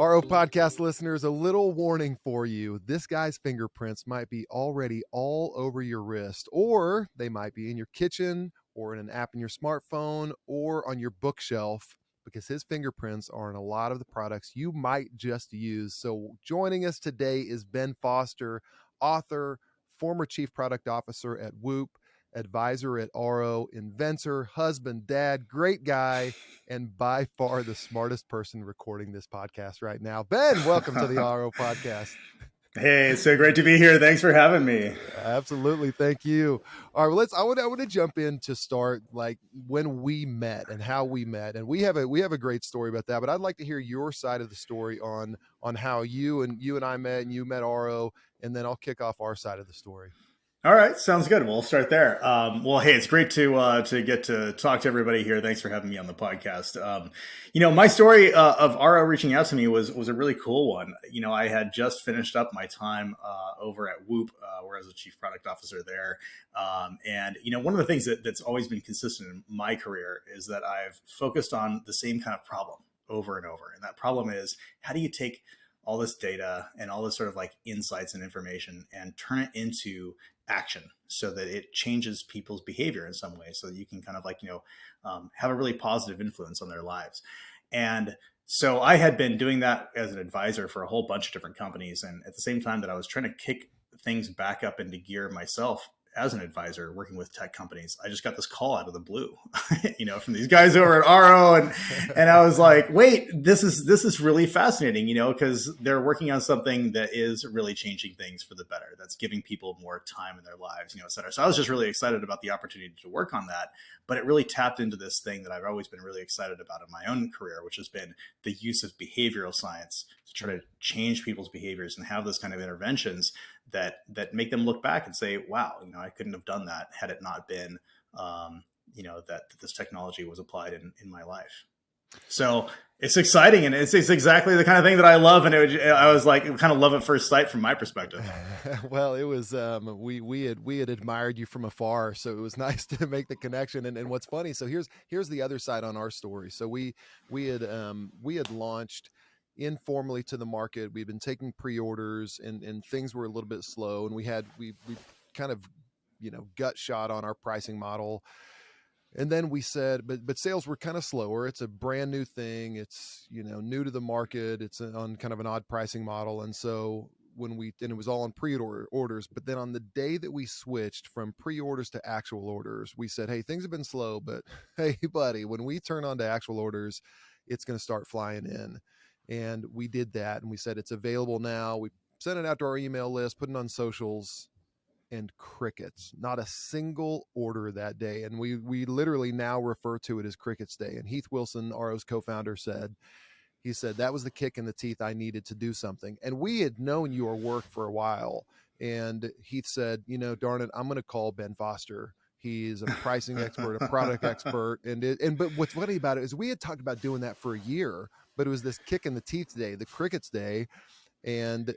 RO podcast listeners, a little warning for you. This guy's fingerprints might be already all over your wrist, or they might be in your kitchen, or in an app in your smartphone, or on your bookshelf, because his fingerprints are in a lot of the products you might just use. So joining us today is Ben Foster, author, former chief product officer at Whoop, advisor at RO, inventor, husband, dad, great guy, and by far the smartest person recording this podcast right now. Ben, welcome to the RO podcast. Hey, it's so great to be here. Thanks for having me. Absolutely. Thank you. All right, well, I want to jump in to start like when we met and how we met. And we have a great story about that, but I'd like to hear your side of the story on how you and I met and you met RO, and then I'll kick off our side of the story. All right, sounds good. We'll start there. Well, hey, it's great to get to talk to everybody here. Thanks for having me on the podcast. My story of RO reaching out to me was a really cool one. I had just finished up my time over at Whoop, where I was a chief product officer there. And one of the things that's always been consistent in my career is that I've focused on the same kind of problem over and over. And that problem is, how do you take all this data and all this sort of like insights and information and turn it into action so that it changes people's behavior in some way, so that you can kind of like, have a really positive influence on their lives. And so I had been doing that as an advisor for a whole bunch of different companies. And at the same time that I was trying to kick things back up into gear myself as an advisor working with tech companies, I just got this call out of the blue, from these guys over at RO. And I was like, wait, this is really fascinating, because they're working on something that is really changing things for the better. That's giving people more time in their lives, et cetera. So I was just really excited about the opportunity to work on that. But it really tapped into this thing that I've always been really excited about in my own career, which has been the use of behavioral science to try to change people's behaviors and have those kind of interventions that make them look back and say, wow, I couldn't have done that had it not been, that this technology was applied in my life. So it's exciting, and it's exactly the kind of thing that I love. And I was like, kind of love at first sight from my perspective. Well, it was, we had admired you from afar. So it was nice to make the connection. And what's funny, so here's the other side on our story. So we had launched informally to the market. We've been taking pre-orders, and things were a little bit slow, and we kind of gut shot on our pricing model. And then we said, but sales were kind of slower. It's a brand new thing. It's new to the market. It's on kind of an odd pricing model. And so it was all on pre-orders, but then on the day that we switched from pre-orders to actual orders, we said, hey, things have been slow, but hey buddy, when we turn on to actual orders, it's going to start flying in. And we did that, and we said it's available now. We sent it out to our email list, put it on socials, and crickets. Not a single order that day. And we literally now refer to it as Crickets Day. And Heath Wilson, RO's co-founder, said that was the kick in the teeth I needed to do something. And we had known your work for a while. And Heath said, darn it, I'm going to call Ben Foster. He's a pricing expert, a product expert. But what's funny about it is we had talked about doing that for a year, but it was this kick in the teeth day, the Crickets Day. And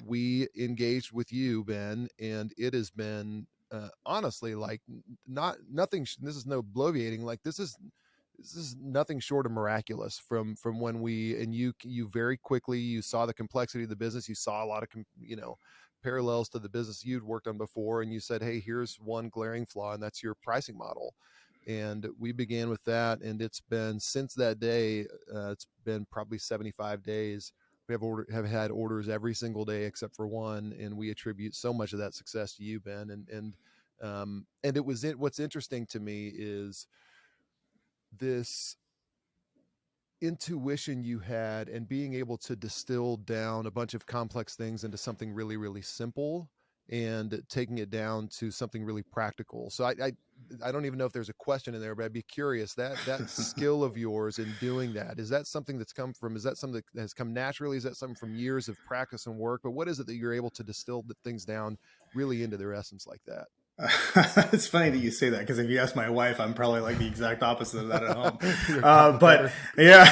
we engaged with you, Ben, and it has been honestly like nothing. This is no bloviating. Like this is nothing short of miraculous from when you very quickly, you saw the complexity of the business. You saw a lot of, parallels to the business you'd worked on before. And you said, hey, here's one glaring flaw, and that's your pricing model. And we began with that. And it's been, since that day, it's been probably 75 days. We have had orders every single day except for one, and we attribute so much of that success to you, Ben. And what's interesting to me is this intuition you had, and being able to distill down a bunch of complex things into something really, really simple, and taking it down to something really practical. So I don't even know if there's a question in there, but I'd be curious, that skill of yours in doing that, is that something that's come from, is that something that has come naturally? Is that something from years of practice and work? But what is it that you're able to distill the things down really into their essence like that? It's funny that you say that, because if you ask my wife, I'm probably like the exact opposite of that at home. But yeah,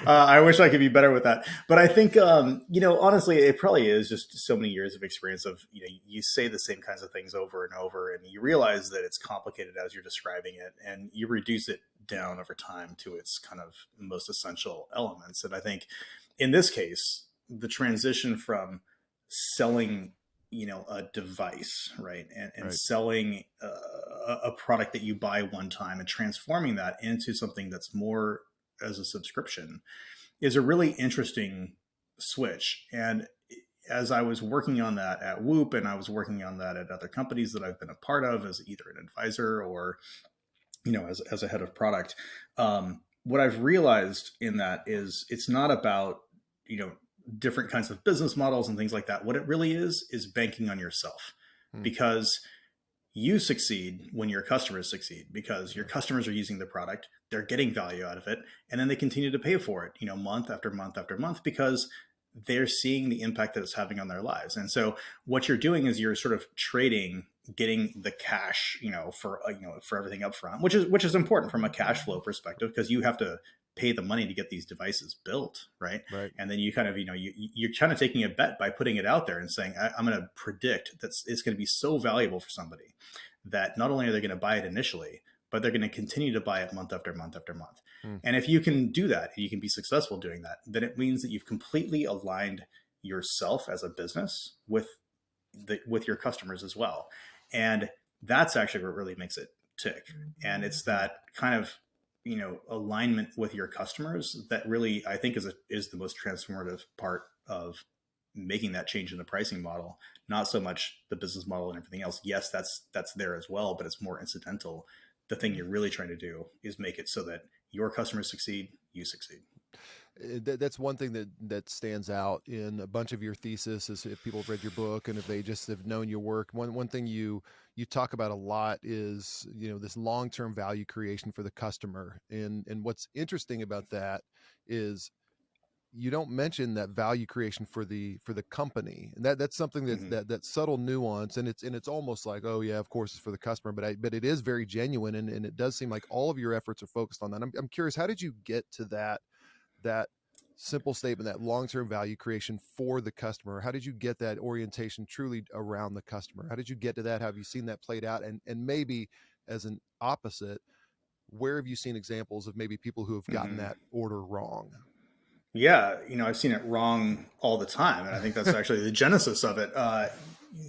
I wish I could be better with that. But I think, honestly, it probably is just so many years of experience of, you say the same kinds of things over and over, and you realize that it's complicated as you're describing it, and you reduce it down over time to its kind of most essential elements. And I think in this case, the transition from selling, a device, right, and Right. selling a product that you buy one time and transforming that into something that's more as a subscription is a really interesting switch. And as I was working on that at Whoop, and I was working on that at other companies that I've been a part of as either an advisor or, as a head of product, what I've realized in that is it's not about, you know, different kinds of business models and things like that. What it really is banking on yourself, Hmm. because you succeed when your customers succeed, because your Yeah. customers are using the product, they're getting value out of it, and then they continue to pay for it, month after month after month, because they're seeing the impact that it's having on their lives. And so what you're doing is you're sort of trading getting the cash, for everything up front, which is important from a cash flow perspective, because you have to pay the money to get these devices built, right? Right. And then you kind of, you're kind of taking a bet by putting it out there and saying, I'm going to predict that it's going to be so valuable for somebody that not only are they going to buy it initially, but they're going to continue to buy it month after month after month. Hmm. And if you can do that, you can be successful doing that, then it means that you've completely aligned yourself as a business with your customers as well. And that's actually what really makes it tick. And it's that kind of, alignment with your customers that really, I think, is the most transformative part of making that change in the pricing model. Not so much the business model and everything else. Yes, that's there as well, but it's more incidental. The thing you're really trying to do is make it so that your customers succeed, you succeed. That's one thing that stands out in a bunch of your thesis is if people have read your book and if they just have known your work. One thing you talk about a lot is this long-term value creation for the customer, and what's interesting about that is you don't mention that value creation for the company, and that's something Mm-hmm. that subtle nuance, and it's almost like, oh yeah, of course it's for the customer, but it is very genuine, and it does seem like all of your efforts are focused on that. I'm curious, how did you get to that simple statement, that long-term value creation for the customer? How did you get that orientation truly around the customer? How did you get to that? Have you seen that played out? And maybe as an opposite, where have you seen examples of maybe people who have gotten Mm-hmm. that order wrong? Yeah, I've seen it wrong all the time, and I think that's actually the genesis of it.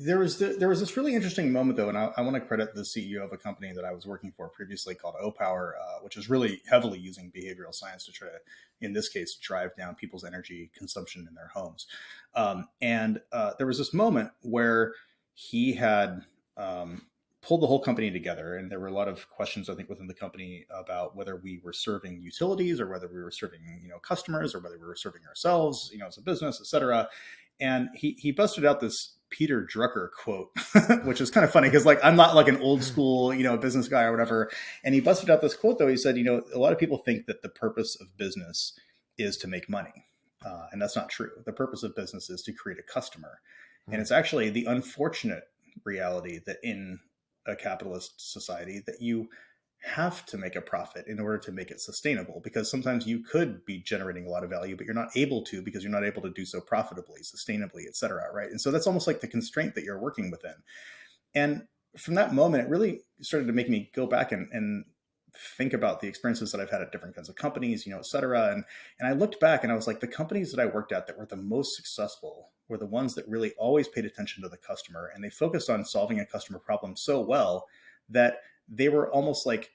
There was this really interesting moment though, and I want to credit the CEO of a company that I was working for previously called OPower, which is really heavily using behavioral science to try to, in this case, drive down people's energy consumption in their homes. And there was this moment where he had pulled the whole company together, and there were a lot of questions, I think, within the company about whether we were serving utilities or whether we were serving customers or whether we were serving ourselves, as a business, etc. And he busted out this Peter Drucker quote, which is kind of funny because, like, I'm not like an old school business guy or whatever. And he busted out this quote though. He said, a lot of people think that the purpose of business is to make money, and that's not true. The purpose of business is to create a customer, and Hmm. it's actually the unfortunate reality that in a capitalist society that you have to make a profit in order to make it sustainable, because sometimes you could be generating a lot of value but you're not able to, because you're not able to do so profitably, sustainably, etc. Right? And so that's almost like the constraint that you're working within. And from that moment, it really started to make me go back and think about the experiences that I've had at different kinds of companies, et cetera. And I looked back and I was like, the companies that I worked at that were the most successful were the ones that really always paid attention to the customer, and they focused on solving a customer problem so well that they were almost like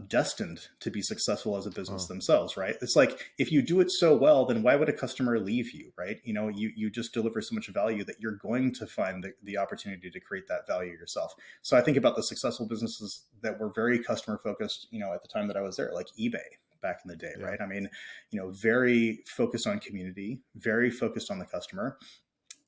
destined to be successful as a business Oh, themselves, right? It's like, if you do it so well, then why would a customer leave you, right? You just deliver so much value that you're going to find the opportunity to create that value yourself. So I think about the successful businesses that were very customer focused, at the time that I was there, like eBay back in the day, yeah. right? I mean, very focused on community, very focused on the customer.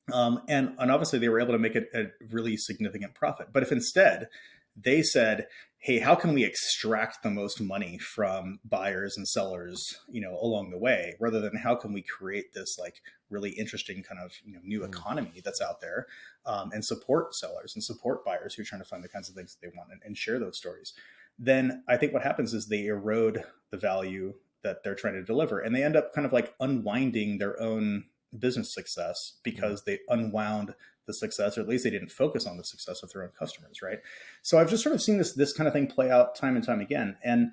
And obviously they were able to make it a really significant profit. But if instead they said, hey, how can we extract the most money from buyers and sellers, along the way, rather than how can we create this like really interesting kind of new Hmm. economy that's out there, and support sellers and support buyers who are trying to find the kinds of things that they want, and share those stories, then I think what happens is they erode the value that they're trying to deliver, and they end up kind of like unwinding their own business success Hmm. because they unwound the success, or at least they didn't focus on the success of their own customers, right? So I've just sort of seen this kind of thing play out time and time again. And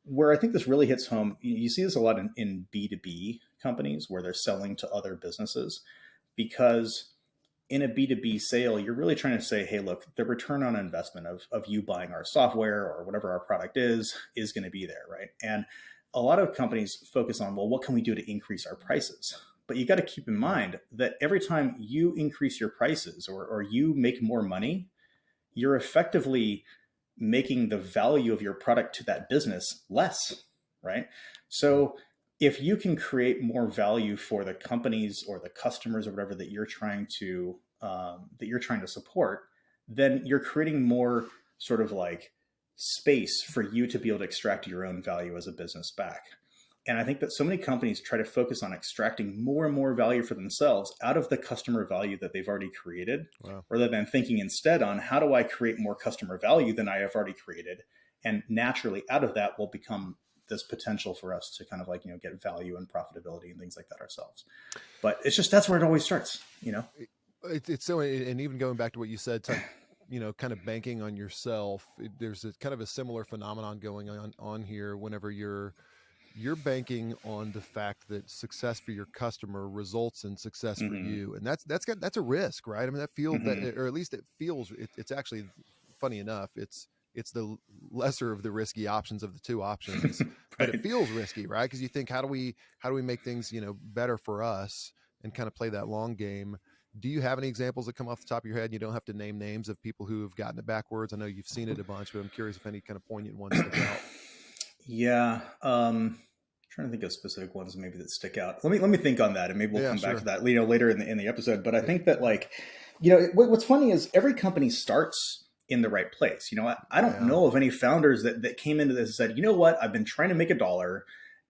where I think this really hits home, you see this a lot in B2B companies where they're selling to other businesses, because in a B2B sale, you're really trying to say, hey, look, the return on investment of you buying our software or whatever our product is going to be there, right? And a lot of companies focus on, well, what can we do to increase our prices? But you got to keep in mind that every time you increase your prices, or you make more money, you're effectively making the value of your product to that business less, right? So if you can create more value for the companies or the customers or whatever that you're trying to support, then you're creating more sort of like space for you to be able to extract your own value as a business back. And I think that so many companies try to focus on extracting more and more value for themselves out of the customer value that they've already created, Wow. rather than thinking instead on, how do I create more customer value than I have already created? And naturally out of that will become this potential for us to kind of like, get value and profitability and things like that ourselves. But it's just, that's where it always starts. It's so, and even going back to what you said, kind of banking on yourself, there's a kind of a similar phenomenon going on here. Whenever you're banking on the fact that success for your customer results in success for you, and that's a risk, right? I mean, that feels that, or at least it feels, it's actually, funny enough, it's the lesser of the risky options of the two options, but it feels risky, right? Because you think, how do we make things better for us, and kind of play that long game. Do you have any examples that come off the top of your head? You don't have to name names of people who have gotten it backwards. I know you've seen it a bunch, but I'm curious if any kind of poignant ones stick out. Yeah. Trying to think of specific ones maybe that stick out. Let me think on that, and maybe we'll come back to that later in the episode. But I think that, like, what's funny is every company starts in the right place. I don't know of any founders that came into this and said, you know what, I've been trying to make $1,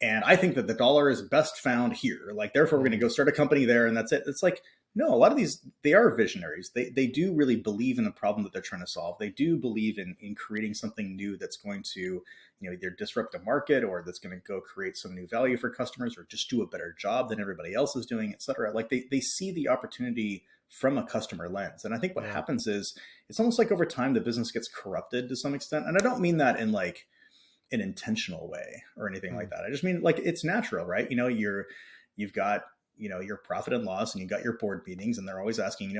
and I think that the dollar is best found here. Like, therefore, we're going to go start a company there, and that's it. It's like, no, a lot of these, they are visionaries. They do really believe in the problem that they're trying to solve. They do believe in creating something new that's going to, either disrupt the market, or that's going to go create some new value for customers, or just do a better job than everybody else is doing, et cetera. Like, they see the opportunity from a customer lens. And I think what happens is, it's almost like over time, the business gets corrupted to some extent. And I don't mean that in like an intentional way or anything like that. I just mean, like, it's natural, right? You've got, your profit and loss, and you got your board meetings, and they're always asking,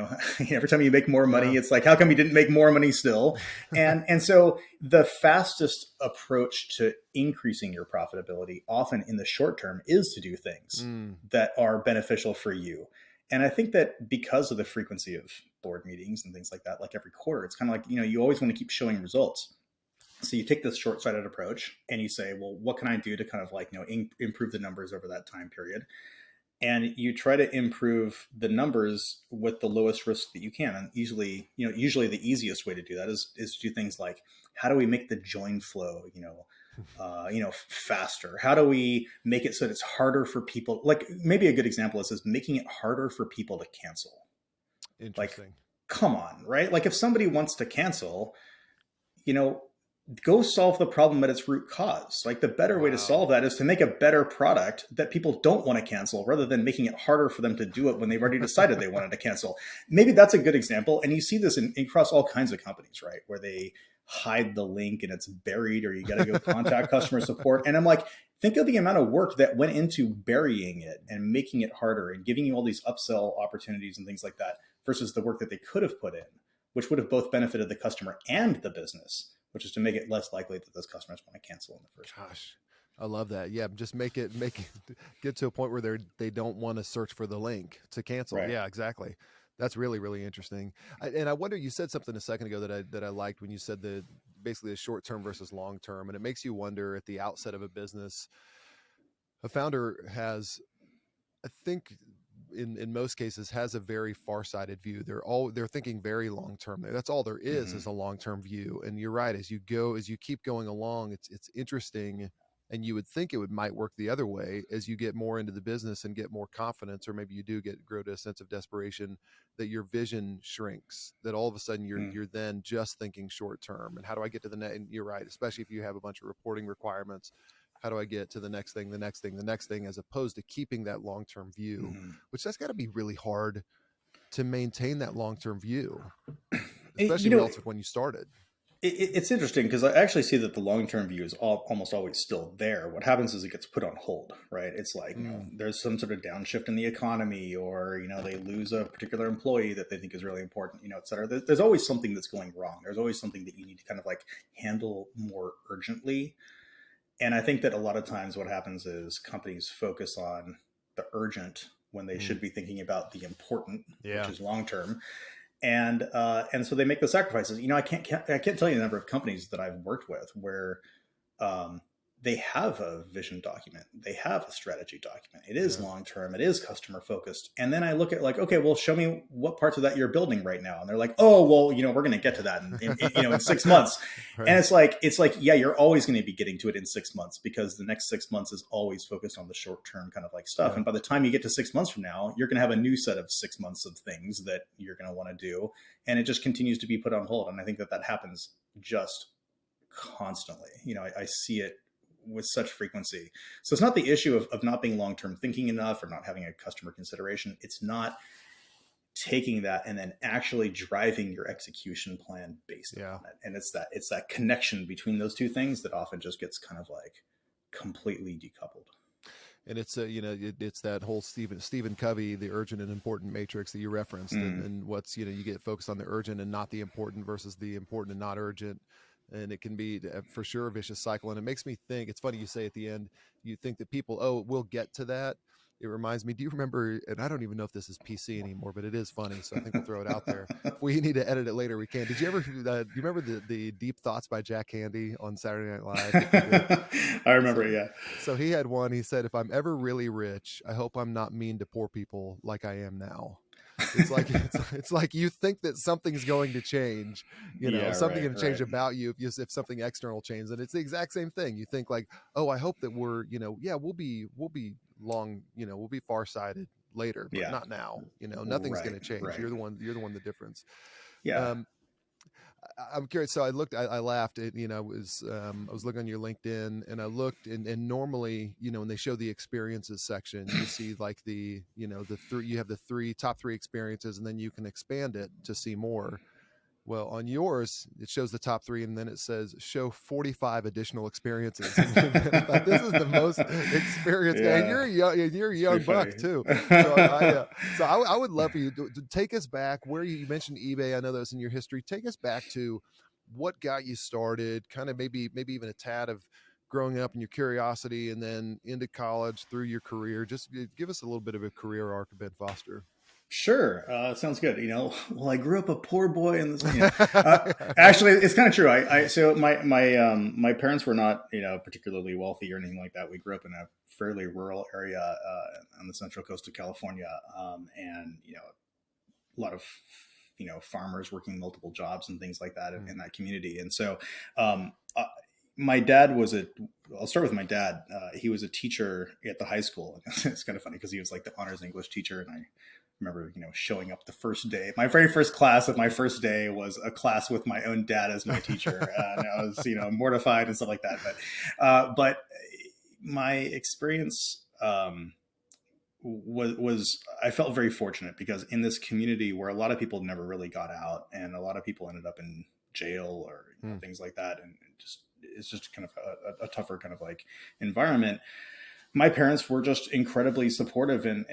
every time you make more money, it's like, how come you didn't make more money still? And so the fastest approach to increasing your profitability, often in the short term, is to do things that are beneficial for you. And I think that because of the frequency of board meetings and things like that, like every quarter, it's kind of like, you always want to keep showing results. So you take this short-sighted approach, and you say, well, what can I do to kind of like, improve the numbers over that time period? And you try to improve the numbers with the lowest risk that you can. And usually the easiest way to do that is to do things like, how do we make the join flow, faster? How do we make it so that it's harder for people? Like, maybe a good example is making it harder for people to cancel. Interesting. Like, come on, right? Like, if somebody wants to cancel, go solve the problem at its root cause. Like, the better way to solve that is to make a better product that people don't want to cancel, rather than making it harder for them to do it when they've already decided they wanted to cancel. Maybe that's a good example. And you see this across all kinds of companies, right? Where they hide the link and it's buried, or you got to go contact customer support. And I'm like, think of the amount of work that went into burying it and making it harder and giving you all these upsell opportunities and things like that, versus the work that they could have put in, which would have both benefited the customer and the business, which is to make it less likely that those customers want to cancel in the first place. Gosh, I love that. Yeah, just make it get to a point where they don't want to search for the link to cancel. Right. Yeah, exactly. That's really, really interesting. And I wonder, you said something a second ago that I liked, when you said basically the short term versus long term, and it makes you wonder, at the outset of a business, a founder has, I think, in most cases, has a very far-sighted view. They're thinking very long-term. That's all there is a long-term view. And you're right, as you keep going along, it's interesting, and you would think might work the other way as you get more into the business and get more confidence, or maybe you do grow to a sense of desperation, that your vision shrinks, that all of a sudden you're then just thinking short-term, and how do I get to the next? And you're right, especially if you have a bunch of reporting requirements. How do I get to the next thing, the next thing, the next thing, as opposed to keeping that long-term view, which that's got to be really hard to maintain, that long-term view, especially relative when you started. It's interesting because I actually see that the long term view is almost always still there. What happens is it gets put on hold, right? It's like, Mm, there's some sort of downshift in the economy, or they lose a particular employee that they think is really important, et cetera. There's always something that's going wrong. There's always something that you need to kind of like handle more urgently. And I think that a lot of times what happens is companies focus on the urgent when they mm, should be thinking about the important, which yeah. is long term. And so they make the sacrifices. I can't tell you the number of companies that I've worked with where um, they have a vision document, they have a strategy document. It is Yeah. long term, it is customer focused. And then I look at like, okay, well, show me what parts of that you're building right now. And they're like, oh, well, we're going to get to that in 6 months. And Right. it's like, yeah, you're always going to be getting to it in 6 months because the next 6 months is always focused on the short term kind of like stuff. Yeah. And by the time you get to 6 months from now, you're going to have a new set of 6 months of things that you're going to want to do. And it just continues to be put on hold. And I think that happens just constantly. I see it with such frequency. So it's not the issue of not being long term thinking enough or not having a customer consideration. It's not taking that and then actually driving your execution plan based Yeah. upon it. And it's that connection between those two things that often just gets kind of like completely decoupled. And it's it's that whole Stephen Covey, the urgent and important matrix that you referenced, Mm. and what's you get focused on the urgent and not the important versus the important and not urgent, and it can be for sure a vicious cycle. And it makes me think. It's funny you say at the end, you think that people, oh, we'll get to that. It reminds me. Do you remember? And I don't even know if this is PC anymore, but it is funny, so I think we'll throw it out there. If we need to edit it later, we can. Did you ever? Do you remember the Deep Thoughts by Jack Candy on Saturday Night Live that he did? I remember So it, yeah. so he had one. He said, "If I'm ever really rich, I hope I'm not mean to poor people like I am now." It's like it's like you think that something's going to change, Yeah, something right, going to change right. about you if something external changes, and it's the exact same thing. You think like, oh, I hope that we're, yeah, we'll be long, we'll be farsighted later, but Yeah, not now. Nothing's going right, to change. right. You're the one the difference. Yeah. Um, I'm curious. So I laughed at, I was looking on your LinkedIn and I looked and normally, when they show the experiences section, you see like you have the top three experiences and then you can expand it to see more. Well, on yours, it shows the top three, and then it says show 45 additional experiences. And I thought this is the most experienced guy, and Yeah, you're a it's pretty young buck funny. too. So I would love for you to take us back where you mentioned eBay. I know that was in your history. Take us back to what got you started, kind of maybe even a tad of growing up and your curiosity, and then into college through your career. Just give us a little bit of a career arc of Ben Foster. Sure, sounds good. Well, I grew up a poor boy in this. Actually, it's kind of true. So my parents were not particularly wealthy or anything like that. We grew up in a fairly rural area on the central coast of California, and a lot of farmers working multiple jobs and things like that in that community. And so my dad was a I'll start with my dad. He was a teacher at the high school. It's kind of funny because he was like the honors English teacher, and I remember showing up the first day. My very first class of my first day was a class with my own dad as my teacher, and I was mortified and stuff like that. But my experience was I felt very fortunate because in this community where a lot of people never really got out, and a lot of people ended up in jail or things like that, and it's just kind of a tougher kind of like environment. My parents were just incredibly supportive and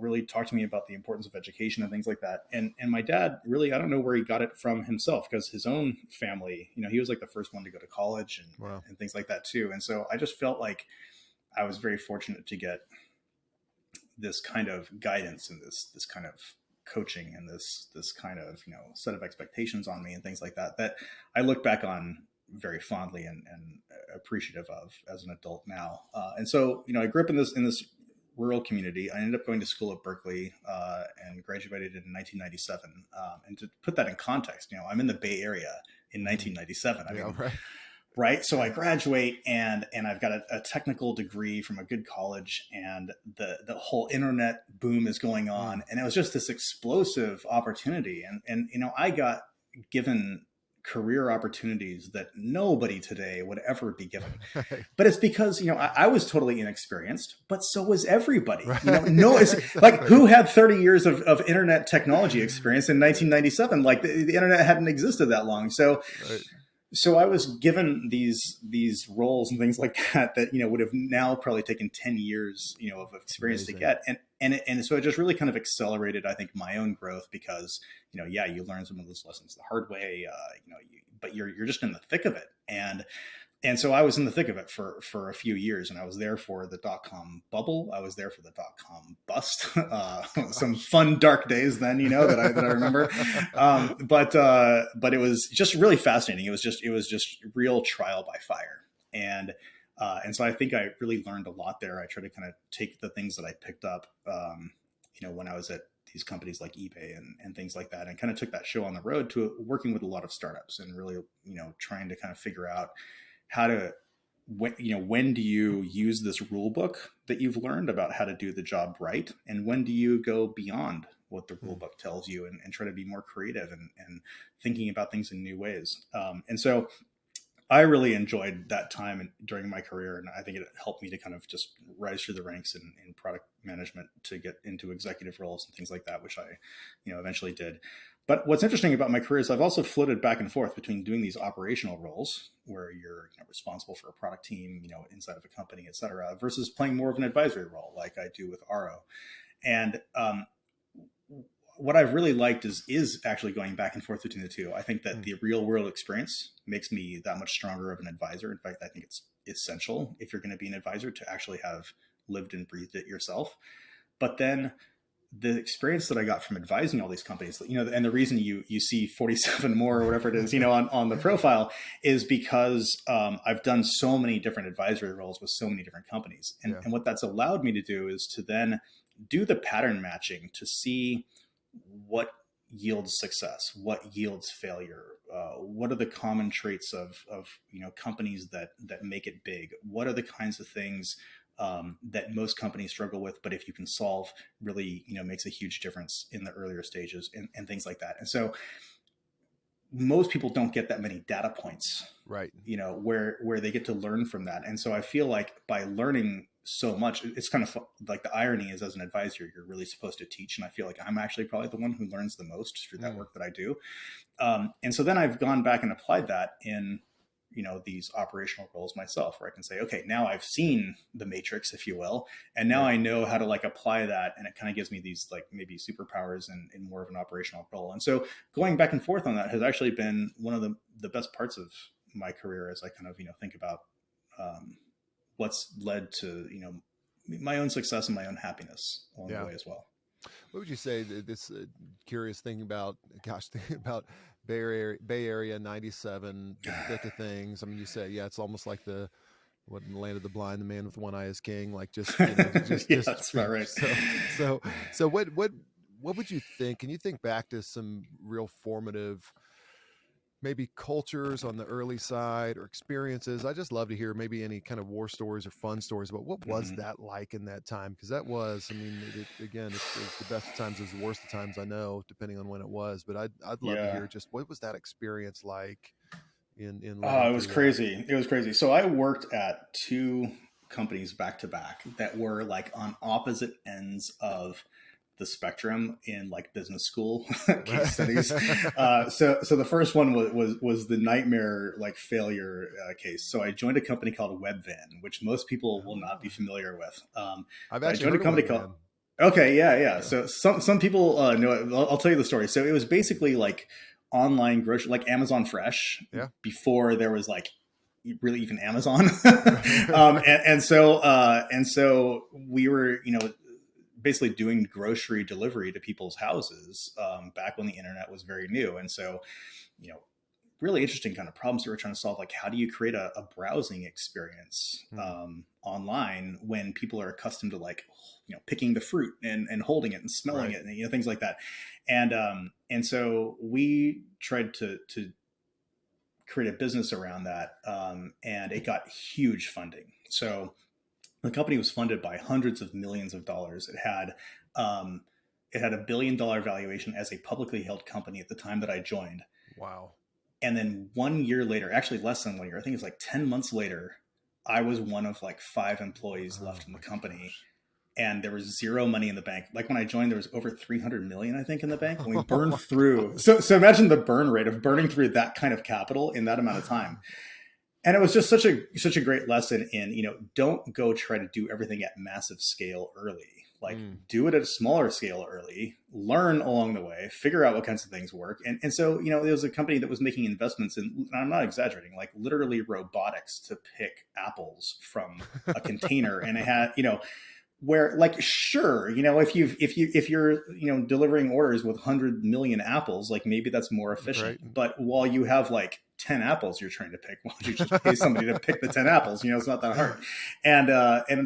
really talked to me about the importance of education and things like that. And my dad really, I don't know where he got it from himself, because his own family, he was like the first one to go to college Wow. and things like that too. And so I just felt like I was very fortunate to get this kind of guidance and this kind of coaching and this kind of set of expectations on me and things like that I look back on very fondly and appreciative of as an adult now. And so I grew up in this rural community. I ended up going to school at Berkeley and graduated in 1997. And to put that in context, I'm in the Bay Area in 1997. I Yeah. mean, Right. right. So I graduate and I've got a technical degree from a good college, and the whole internet boom is going on. And it was just this explosive opportunity. And I got given career opportunities that nobody today would ever be given. Right. But it's because, I was totally inexperienced, but so was everybody. Right. No, Yeah, it's like, exactly. who had 30 years of internet technology experience in 1997? Like, the internet hadn't existed that long. So Right. so I was given these roles and things like that would have now probably taken 10 years of It's experience to amazing. get, and so it just really kind of accelerated, I think, my own growth, because yeah, you learn some of those lessons the hard way, but you're just in the thick of it. And so I was in the thick of it for a few years, and I was there for the .com bubble. I was there for the .com bust. Some Gosh. fun dark days then, that I remember. But it was just really fascinating. It was just real trial by fire, and so I think I really learned a lot there. I try to kind of take the things that I picked up, when I was at these companies like eBay and things like that, and kind of took that show on the road to working with a lot of startups, and really, trying to kind of figure out how to, when do you use this rule book that you've learned about how to do the job right, and when do you go beyond what the rule book tells you, and try to be more creative, and thinking about things in new ways. And so I really enjoyed that time during my career, and I think it helped me to kind of just rise through the ranks in product management to get into executive roles and things like that, which I, eventually did. But what's interesting about my career is I've also floated back and forth between doing these operational roles where you're responsible for a product team, inside of a company, et cetera, versus playing more of an advisory role like I do with Aro. And what I've really liked is actually going back and forth between the two. I think that the real world experience makes me that much stronger of an advisor. In fact, I think it's essential, if you're going to be an advisor, to actually have lived and breathed it yourself. But then the experience that I got from advising all these companies, and the reason you see 47 more or whatever it is, on the profile, is because I've done so many different advisory roles with so many different companies. And, Yeah. and what that's allowed me to do is to then do the pattern matching to see what yields success, what yields failure, what are the common traits of companies that make it big, what are the kinds of things that most companies struggle with, but if you can solve, really makes a huge difference in the earlier stages, and things like that. And so most people don't get that many data points, Right. where they get to learn from that. And so I feel like by learning so much, it's kind of like, the irony is, as an advisor, you're really supposed to teach. And I feel like I'm actually probably the one who learns the most through that work that I do. And so then I've gone back and applied that in, these operational roles myself, where I can say, okay, now I've seen the matrix, if you will, and now Right. I know how to apply that. And it kind of gives me these maybe superpowers in more of an operational role. And so going back and forth on that has actually been one of the best parts of my career, as I kind of, think about what's led to, my own success and my own happiness along the Yeah. way as well. What would you say this curious thing about, gosh, thinking about Bay Area 97, the thick of things? I mean, you say, yeah, it's almost like what, in the land of the blind, the man with one eye is king. Like, just, Yeah, that's about right. So what would you think? Can you think back to some real formative, maybe cultures on the early side, or experiences? I just love to hear maybe any kind of war stories or fun stories about what was Mhm. that like in that time, because that was, I mean, again, it's the best of times, it's the worst of times, I know, depending on when it was, but I'd love to Yeah. hear just what was that experience like in living Oh, it was through that. crazy. It was crazy. So I worked at two companies back to back that were on opposite ends of the spectrum in business school case studies. So the first one was the nightmare failure case. So I joined a company called Webvan, which most people will not be Oh, familiar with. I've But I actually joined a heard of company called. Webvan. Okay, yeah. Yeah. So some people know it. I'll tell you the story. So it was basically online grocery, like Amazon Fresh, Yeah. before there was really even Amazon. Right. And so we were, basically doing grocery delivery to people's houses back when the internet was very new. And so, you know, really interesting kind of problems that we're trying to solve. Like, how do you create a browsing experience Hmm. online when people are accustomed to picking the fruit and holding it and smelling Right. it, and things like that. And so we tried to create a business around that, and it got huge funding. So the company was funded by hundreds of millions of dollars. Um, it had $1 billion valuation as a publicly held company at the time that I joined. Wow. And then 1 year later, actually less than 1 year, I think it's like 10 months later, I was one of like 5 employees Oh left in the my company, gosh. and there was zero money in the bank. Like when I joined, there was over 300 million, I think, in the bank, and we Oh burned my through. gosh. So imagine the burn rate of burning through that kind of capital in that amount of time. And it was just such a great lesson in, don't go try to do everything at massive scale early. Like, Mm. do it at a smaller scale early, learn along the way, figure out what kinds of things work. And so, there was a company that was making investments in, and I'm not exaggerating, like literally robotics to pick apples from a container. And it had, where, like, sure, if you're delivering orders with 100 million apples, like maybe that's more efficient. Right. But while you have like 10 apples you're trying to pick, why don't you just pay somebody to pick the 10 apples? It's not that hard. And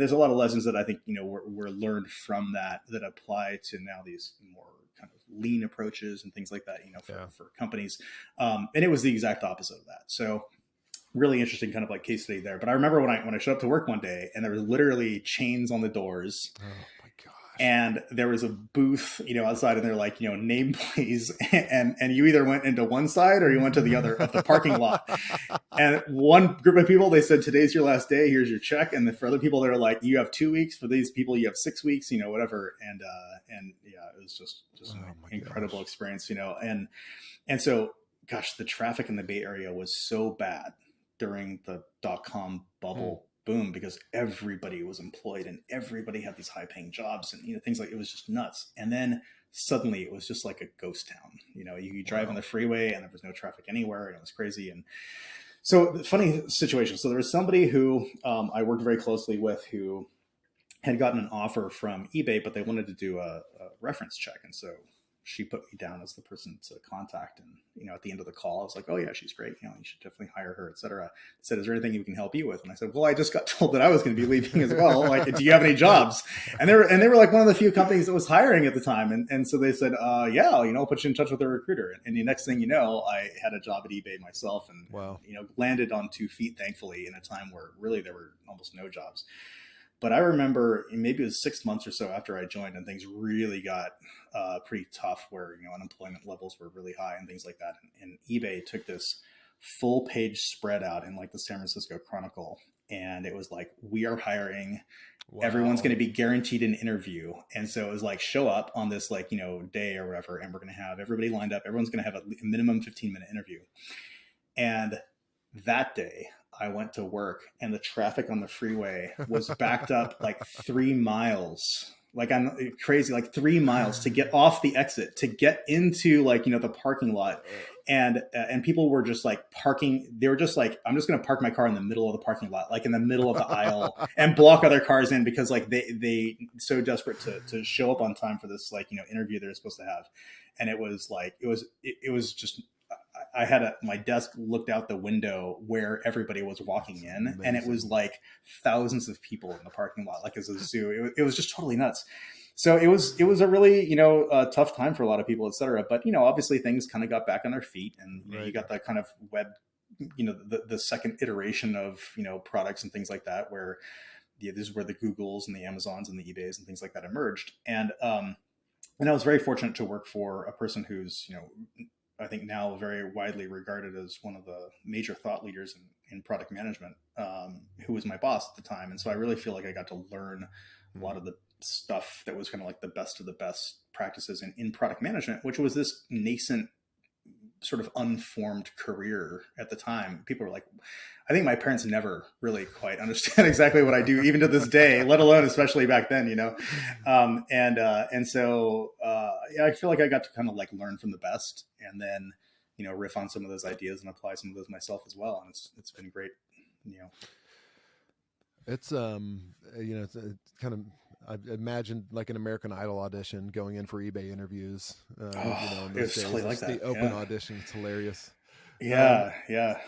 there's a lot of lessons that I think were learned from that apply to now these more kind of lean approaches and things like that, Yeah. for companies. And it was the exact opposite of that. So really interesting kind of like case study there. But I remember when I showed up to work one day, and there was literally chains on the doors, Oh my gosh. and there was a booth, outside, and they're like, name please. And you either went into one side or you went to the other of the parking lot. And one group of people, they said, today's your last day, here's your check. And then for other people, they're like, you have 2 weeks. For these people, you have 6 weeks, whatever. And yeah, it was just Oh an my incredible gosh. experience, and so, gosh, the traffic in the Bay Area was so bad during the .com Hmm. bubble boom, because everybody was employed and everybody had these high paying jobs, and things like, it was just nuts. And then suddenly it was just like a ghost town. You drive on Wow. the freeway and there was no traffic anywhere, and it was crazy. And so, funny situation. So there was somebody who I worked very closely with, who had gotten an offer from eBay, but they wanted to do a reference check. And so she put me down as the person to contact. And, at the end of the call, I was like, oh yeah, she's great. You should definitely hire her, et cetera. Said, is there anything we can help you with? And I said, well, I just got told that I was going to be leaving as well. Like, do you have any jobs? And they were like one of the few companies that was hiring at the time. And so they said, yeah, I'll put you in touch with a recruiter. And the next thing you know, I had a job at eBay myself, and, Wow. landed on 2 feet, thankfully, in a time where really there were almost no jobs. But I remember maybe it was 6 months or so after I joined, and things really got pretty tough, where unemployment levels were really high and things like that. And eBay took this full page spread out in like the San Francisco Chronicle, and it was like, we are hiring. Everyone's Wow. going to be guaranteed an interview. And so it was like, show up on this like day or whatever, and we're going to have everybody lined up. Everyone's going to have a minimum 15-minute interview. And that day, I went to work, and the traffic on the freeway was backed up like 3 miles. Like, I'm crazy, like 3 miles to get off the exit, to get into like, the parking lot. And people were just like parking. They were just like, I'm just going to park my car in the middle of the parking lot, like in the middle of the aisle, and block other cars in, because like they so desperate to show up on time for this like, interview they're supposed to have. And it was like, it was just, I had my desk looked out the window where everybody was walking That's in, and it was amazing. like thousands of people in the parking lot, like as a zoo. It was just totally nuts. So it was a really tough time for a lot of people, et cetera. But obviously things kind of got back on their feet, and you Right. got that kind of web, the second iteration of products and things like that, where this is where the Googles and the Amazons and the eBays and things like that emerged. And I was very fortunate to work for a person who's I think now very widely regarded as one of the major thought leaders in product management, who was my boss at the time. And so I really feel like I got to learn a Hmm. lot of the stuff that was kind of like the best of the best practices in product management, which was this nascent sort of unformed career at the time. People were like, I think my parents never really quite understand exactly what I do, even to this day, let alone especially back then. And so yeah, I feel like I got to kind of like learn from the best, and then riff on some of those ideas and apply some of those myself as well. And it's been great. you know It's it's kind of, I imagined like an American Idol audition going in for eBay interviews. oh, In it those was totally days, like it's the that. open Yeah. audition. It's hilarious. Um, Yeah.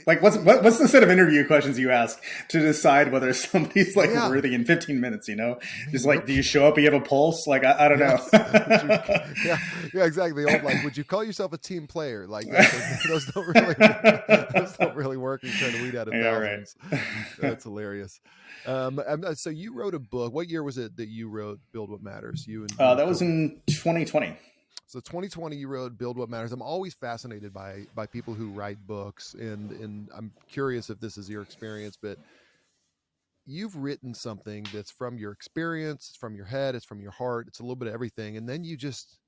Like, what's the set of interview questions you ask to decide whether somebody's like yeah, worthy in 15 minutes? I Just mean, like, do you show up and you have a pulse? Like, I don't know. yes. Would you? Yeah, yeah, exactly. The old like, would you call yourself a team player? Like those don't really those don't really work. When you're trying to weed out of Yeah, right. thousands. That's hilarious. So you wrote a book. What year was it that you wrote "Build What Matters"? You and your That was co. in 2020. So 2020, you wrote "Build What Matters." I'm always fascinated by people who write books, and I'm curious if this is your experience, but you've written something that's from your experience, it's from your head, it's from your heart, it's a little bit of everything, and then you just,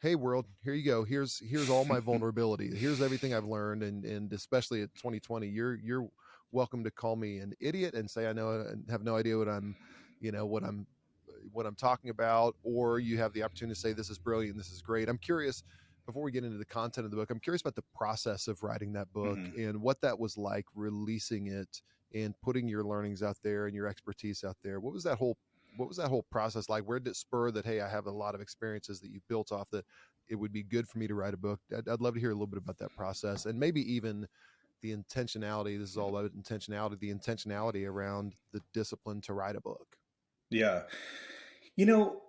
hey world, here you go. Here's all my vulnerability. Here's everything I've learned, and especially at 2020, you're welcome to call me an idiot and say I know and have no idea what I'm, what I'm talking about, or you have the opportunity to say this is brilliant, this is great. I'm curious, before we get into the content of the book, I'm curious about the process of writing that book Mm-hmm. and what that was like, releasing it and putting your learnings out there and your expertise out there. What was that whole process like? Where did it spur that, hey, I have a lot of experiences that you've built off, that it would be good for me to write a book? I'd love to hear a little bit about that process, and maybe even the intentionality. This is all about intentionality, the intentionality around the discipline to write a book. Yeah. You know,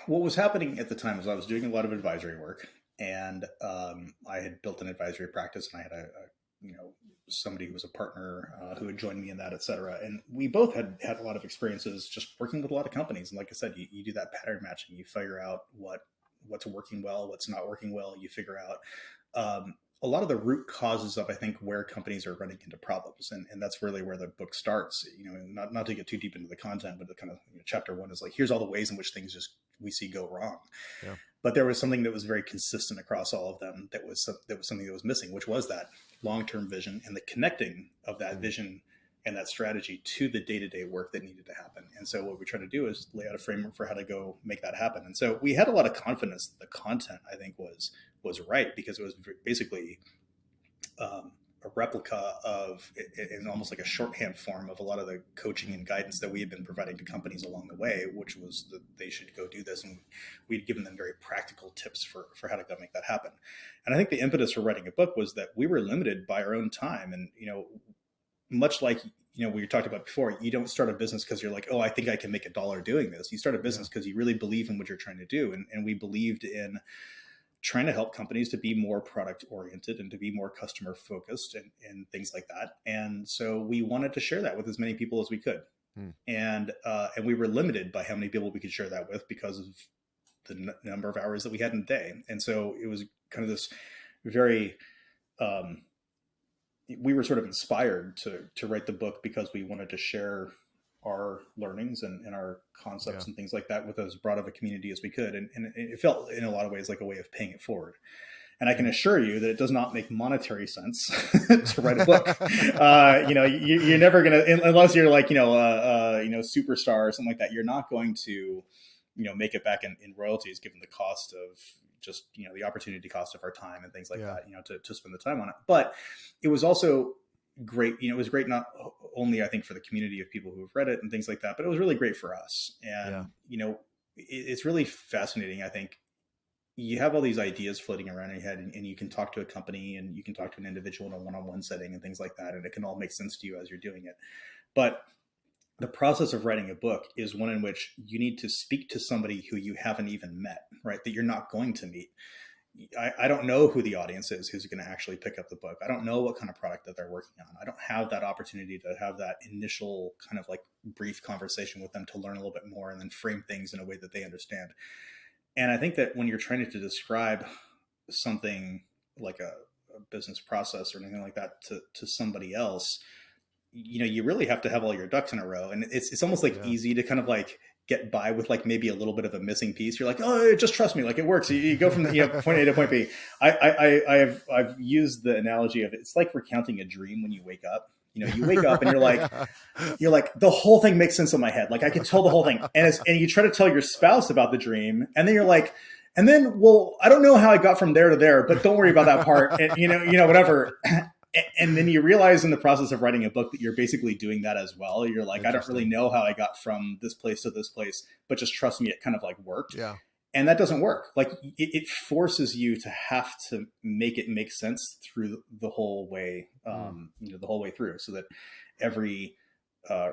what was happening at the time was I was doing a lot of advisory work, and I had built an advisory practice, and I had somebody who was a partner who had joined me in that, et cetera. And we both had a lot of experiences just working with a lot of companies. And like I said, you do that pattern matching. You figure out what's working well, what's not working well. You figure out a lot of the root causes of, I think, where companies are running into problems. And that's really where the book starts, not to get too deep into the content, but the kind of, chapter one is like, here's all the ways in which things just we see go wrong. Yeah. But there was something that was very consistent across all of them. That was something that was missing, which was that long-term vision and the connecting of that vision and that strategy to the day-to-day work that needed to happen. And so what we try to do is lay out a framework for how to go make that happen. And so we had a lot of confidence that the content, I think, was right, because it was basically a replica of, in almost like a shorthand form of, a lot of the coaching and guidance that we had been providing to companies along the way, which was that they should go do this. And we'd given them very practical tips for how to go make that happen. And I think the impetus for writing a book was that we were limited by our own time. And, much like, we talked about before, you don't start a business because you're like, oh, I think I can make $1 doing this. You start a business because you really believe in what you're trying to do. And we believed in trying to help companies to be more product oriented and to be more customer focused and things like that. And so we wanted to share that with as many people as we could. And we were limited by how many people we could share that with because of the number of hours that we had in a day. And so it was kind of this very, we were sort of inspired to write the book because we wanted to share our learnings and our concepts and things like that with as broad of a community as we could. And it felt in a lot of ways like a way of paying it forward. And I can assure you that it does not make monetary sense to write a book. You're never going to, unless you're like, superstar or something like that, you're not going to, make it back in royalties, given the cost of just, the opportunity cost of our time and things like that, to spend the time on it. But it was also great. It was great not only, I think, for the community of people who have read it and things like that, but it was really great for us. And, it's really fascinating. I think you have all these ideas floating around in your head, and you can talk to a company and you can talk to an individual in a one-on-one setting and things like that. And it can all make sense to you as you're doing it. But the process of writing a book is one in which you need to speak to somebody who you haven't even met, right? That you're not going to meet. I don't know who the audience is who's going to actually pick up the book. I don't know what kind of product that they're working on. I don't have that opportunity to have that initial kind of like brief conversation with them to learn a little bit more and then frame things in a way that they understand. And I think that when you're trying to describe something like a business process or anything like that to somebody else, you really have to have all your ducks in a row. And it's almost like easy to kind of like get by with like maybe a little bit of a missing piece. You're like, oh, just trust me, like it works. You go from point A to point B. I've used the analogy of it's like recounting a dream when you wake up. You wake up and you're like the whole thing makes sense in my head. Like I can tell the whole thing, and you try to tell your spouse about the dream, and then you're like, and then, well, I don't know how I got from there to there, but don't worry about that part. And whatever. And then you realize in the process of writing a book that you're basically doing that as well. You're like, I don't really know how I got from this place to this place, but just trust me, it kind of like worked. Yeah. And that doesn't work. Like it forces you to have to make it make sense through the whole way, the whole way through, so that every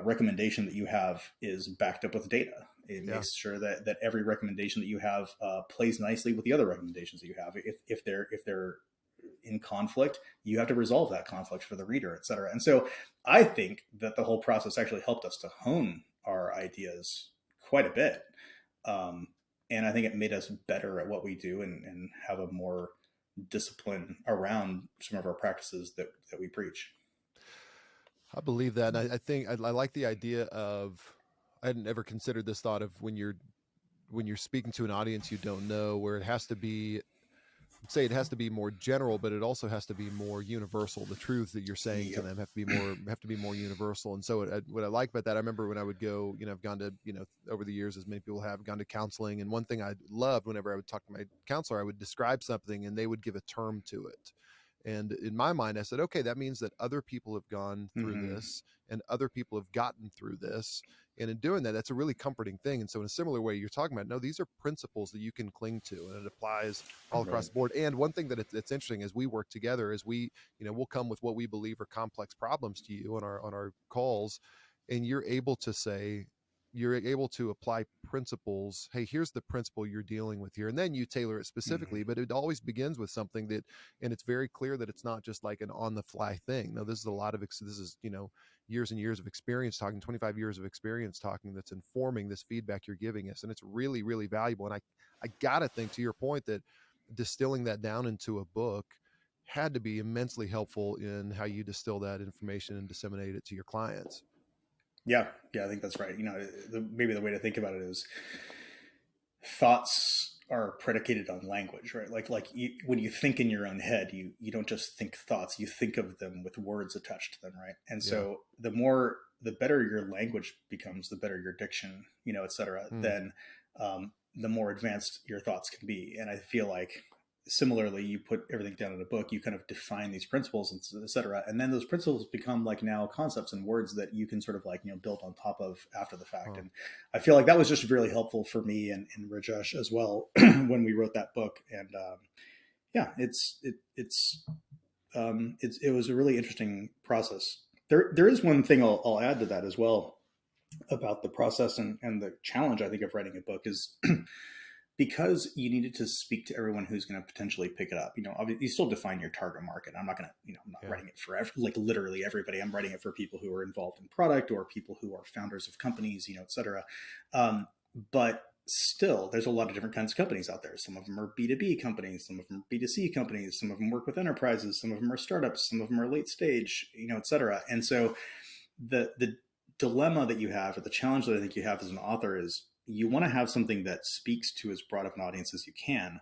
recommendation that you have is backed up with data. It makes sure that every recommendation that you have plays nicely with the other recommendations that you have. If they're in conflict, you have to resolve that conflict for the reader, et cetera. And so I think that the whole process actually helped us to hone our ideas quite a bit. And I think it made us better at what we do, and have a more discipline around some of our practices that we preach. I believe that. And I think I like the idea of, I hadn't ever considered this thought of when you're speaking to an audience you don't know, where it has to be, say it has to be more general, but it also has to be more universal. The truths that you're saying to Yep. them have to be more universal. And so what I like about that, I remember when I would go, I've gone to, over the years, as many people have gone to counseling. And one thing I loved, whenever I would talk to my counselor, I would describe something and they would give a term to it. And in my mind, I said, okay, that means that other people have gone through Mm-hmm. this and other people have gotten through this. And in doing that, that's a really comforting thing. And so, in a similar way, you're talking about, no, these are principles that you can cling to, and it applies all across Right. the board. And one thing that it's interesting as we work together is we'll come with what we believe are complex problems to you on our calls, and you're able to apply principles. Hey, here's the principle you're dealing with here, and then you tailor it Mm-hmm. specifically. But it always begins with something that, and it's very clear that it's not just like an on the fly thing. No, this is a lot of this is years and years of experience talking, 25 years of experience talking, that's informing this feedback you're giving us, and it's really really valuable. And I gotta think, to your point, that distilling that down into a book had to be immensely helpful in how you distill that information and disseminate it to your clients. Yeah, yeah, I think that's right. Maybe the way to think about it is thoughts are predicated on language, right? When you think in your own head, you don't just think thoughts, you think of them with words attached to them, right? And Yeah. so the better your language becomes, the better your diction, et cetera, Mm. then the more advanced your thoughts can be. And I feel like similarly, you put everything down in a book, you kind of define these principles, and et cetera. And then those principles become like now concepts and words that you can sort of build on top of after the fact. Huh. And I feel like that was just really helpful for me and Rajesh as well when we wrote that book. And yeah, it was a really interesting process. There is one thing I'll add to that as well about the process and the challenge, I think, of writing a book is because you needed to speak to everyone who's going to potentially pick it up. Obviously, you still define your target market. I'm not going to, I'm not Yeah. writing it for literally everybody. I'm writing it for people who are involved in product or people who are founders of companies, et cetera. But still, there's a lot of different kinds of companies out there. Some of them are B2B companies, some of them are B2C companies, some of them work with enterprises, some of them are startups, some of them are late stage, et cetera. And so the dilemma that you have, or the challenge that I think you have as an author, is you want to have something that speaks to as broad of an audience as you can.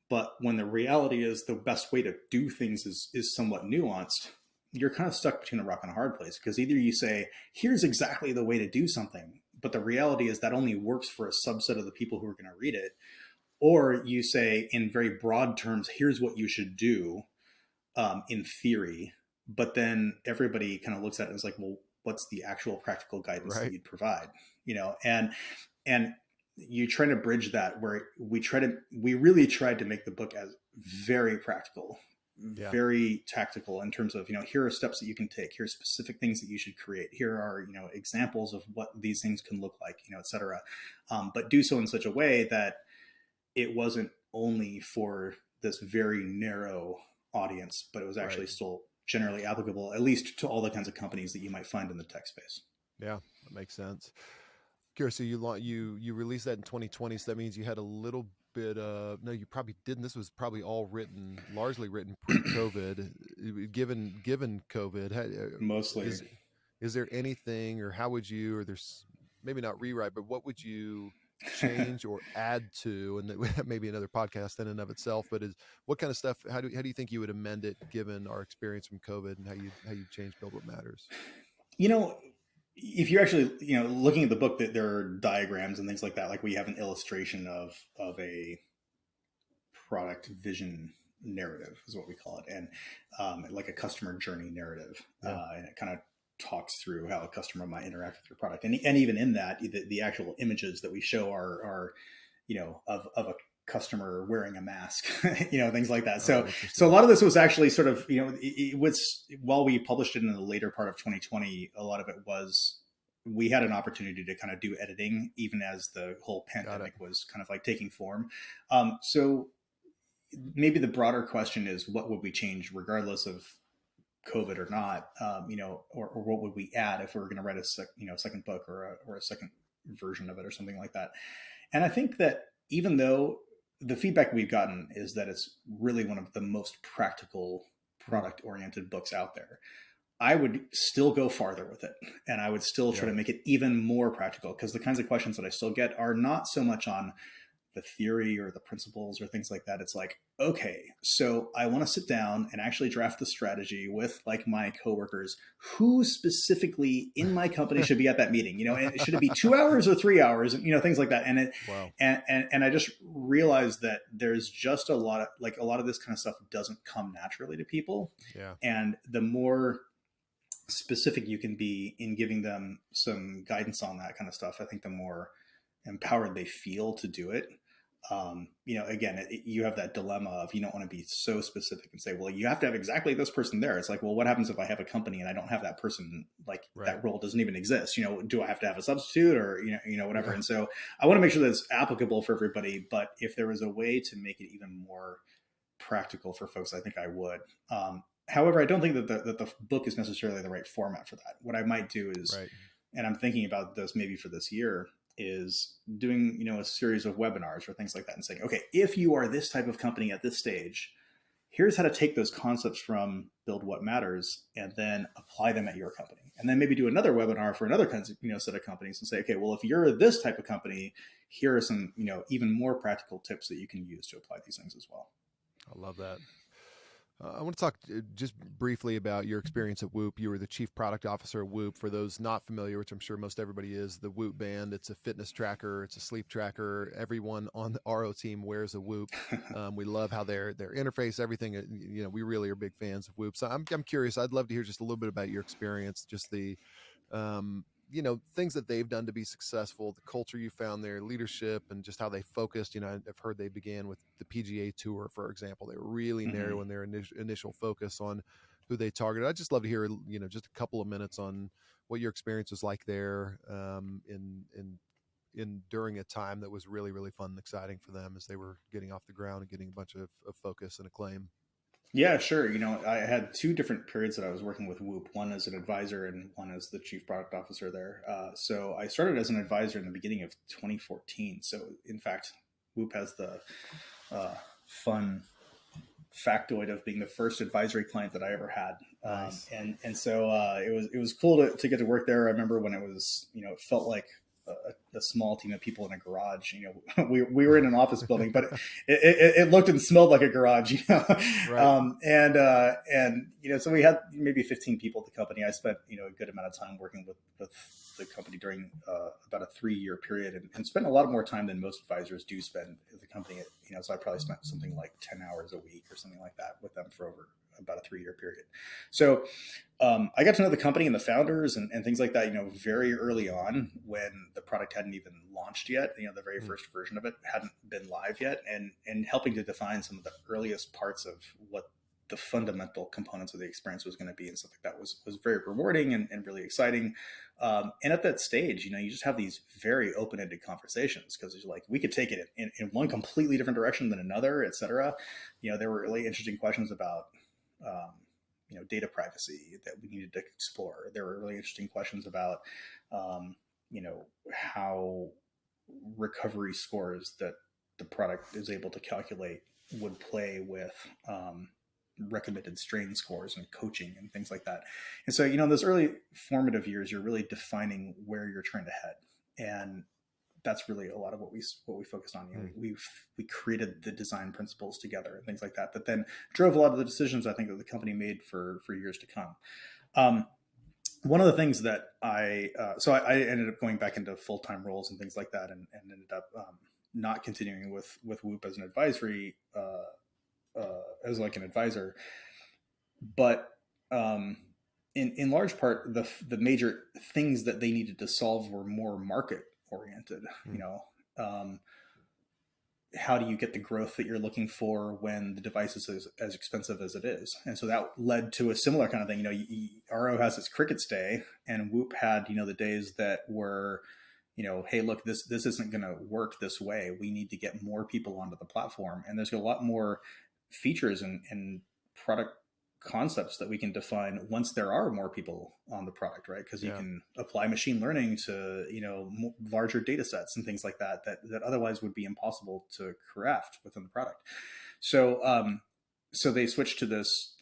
But when the reality is the best way to do things is somewhat nuanced, you're kind of stuck between a rock and a hard place, because either you say, here's exactly the way to do something, but the reality is that only works for a subset of the people who are going to read it. Or you say, in very broad terms, here's what you should do in theory, but then everybody kind of looks at it and is like, well, what's the actual practical guidance that Right. you'd provide? And you try to bridge that, where we really tried to make the book as very practical, Yeah. very tactical, in terms of, here are steps that you can take, here are specific things that you should create, here are, examples of what these things can look like, et cetera. But do so in such a way that it wasn't only for this very narrow audience, but it was Right. actually still generally applicable, at least to all the kinds of companies that you might find in the tech space. Yeah. That makes sense. Curious, so you released that in 2020, so that means you had a little bit of, no, you probably didn't. This was probably all largely written pre-COVID. Given COVID, Mostly. is there anything, or how would you, or there's maybe not rewrite, but what would you change or add to? And that may be another podcast in and of itself. But what kind of stuff? How do you think you would amend it given our experience from COVID, and how you change Build What Matters? you know, if you're actually, looking at the book, that there are diagrams and things like that. Like, we have an illustration of a product vision narrative, is what we call it, and like a customer journey narrative, Yeah. and it kind of talks through how a customer might interact with your product, and even in that, the actual images that we show are of a customer wearing a mask, things like that. Oh, So a interesting. lot of this was actually sort of, it was, while we published it in the later part of 2020, a lot of it was, we had an opportunity to kind of do editing even as the whole Got it. pandemic was kind of like taking form. So maybe the broader question is, what would we change regardless of COVID or not? Or what would we add if we were going to write a second book, or a second version of it, or something like that? And I think that even though the feedback we've gotten is that it's really one of the most practical Mm, product oriented books out there, I would still go farther with it, and I would still try yeah. to make it even more practical, because the kinds of questions that I still get are not so much on the theory or the principles or things like that. It's like, okay, so I want to sit down and actually draft the strategy with like my coworkers. Who specifically in my company should be at that meeting? And should it be 2 hours or 3 hours? And things like that. Wow. And I just realized that there's just a lot of this kind of stuff doesn't come naturally to people. Yeah. And the more specific you can be in giving them some guidance on that kind of stuff, I think the more empowered they feel to do it. Again, you have that dilemma of, you don't want to be so specific and say, well, you have to have exactly this person there. It's like, well, what happens if I have a company and I don't have that person? Like, Right. that role doesn't even exist. Do I have to have a substitute, or whatever? Yeah. And so I want to make sure that it's applicable for everybody. But if there was a way to make it even more practical for folks, I think I would. However, I don't think that the book is necessarily the right format for that. What I might do is, Right. and I'm thinking about this maybe for this year, is doing a series of webinars or things like that, and saying, okay, if you are this type of company at this stage, here's how to take those concepts from Build What Matters and then apply them at your company. And then maybe do another webinar for another kinds of, set of companies, and say, okay, well, if you're this type of company, here are some, even more practical tips that you can use to apply these things as well. I love that. I want to talk just briefly about your experience at Whoop. You were the chief product officer at Whoop. For those not familiar, which I'm sure most everybody is, the Whoop band, it's a fitness tracker, it's a sleep tracker. Everyone on the RO team wears a Whoop. We love how their interface, everything, we really are big fans of Whoop. So I'm curious. I'd love to hear just a little bit about your experience, just the, things that they've done to be successful, the culture you found there, leadership, and just how they focused. I've heard they began with the PGA Tour, for example. They were really narrow in their initial focus on who they targeted. I'd just love to hear, just a couple of minutes on what your experience was like there, in during a time that was really, really fun and exciting for them as they were getting off the ground and getting a bunch of focus and acclaim. Yeah, sure. I had two different periods that I was working with Whoop, one as an advisor and one as the chief product officer there. So I started as an advisor in the beginning of 2014. So in fact, Whoop has the fun factoid of being the first advisory client that I ever had. Nice. And so it was cool to get to work there. I remember when it was, it felt like a small team of people in a garage. We were in an office building, but it looked and smelled like a garage. Right. So we had maybe 15 people at the company. I spent a good amount of time working with the company during about a 3-year period, and spent a lot more time than most advisors do spend at the company. So I probably spent something like 10 hours a week or something like that with them for over about a 3-year period. So I got to know the company and the founders and things like that, very early on, when the product hadn't even launched yet. The very first version of it hadn't been live yet, and helping to define some of the earliest parts of what the fundamental components of the experience was going to be and stuff like that was very rewarding and really exciting. And at that stage, you just have these very open-ended conversations, because it's like, we could take it in one completely different direction than another, et cetera. There were really interesting questions about data privacy that we needed to explore. There were really interesting questions about, how recovery scores that the product is able to calculate would play with recommended strain scores and coaching and things like that. And so, those early formative years, you're really defining where you're trying to head. And that's really a lot of what we focused on. We created the design principles together and things like that then drove a lot of the decisions, I think, that the company made for years to come. One of the things that I ended up going back into full-time roles and things like that, and ended up not continuing with Whoop as an advisory, as like an advisor, but in large part, the major things that they needed to solve were more market oriented. How do you get the growth that you're looking for when the device is as expensive as it is? And so that led to a similar kind of thing. RO has its Crickets day, and Whoop had the days that were, hey, look, this isn't going to work this way. We need to get more people onto the platform, and there's a lot more features and product concepts that we can define once there are more people on the product, right? Because you Yeah. can apply machine learning to, larger data sets and things like that otherwise would be impossible to craft within the product. So, so they switched to this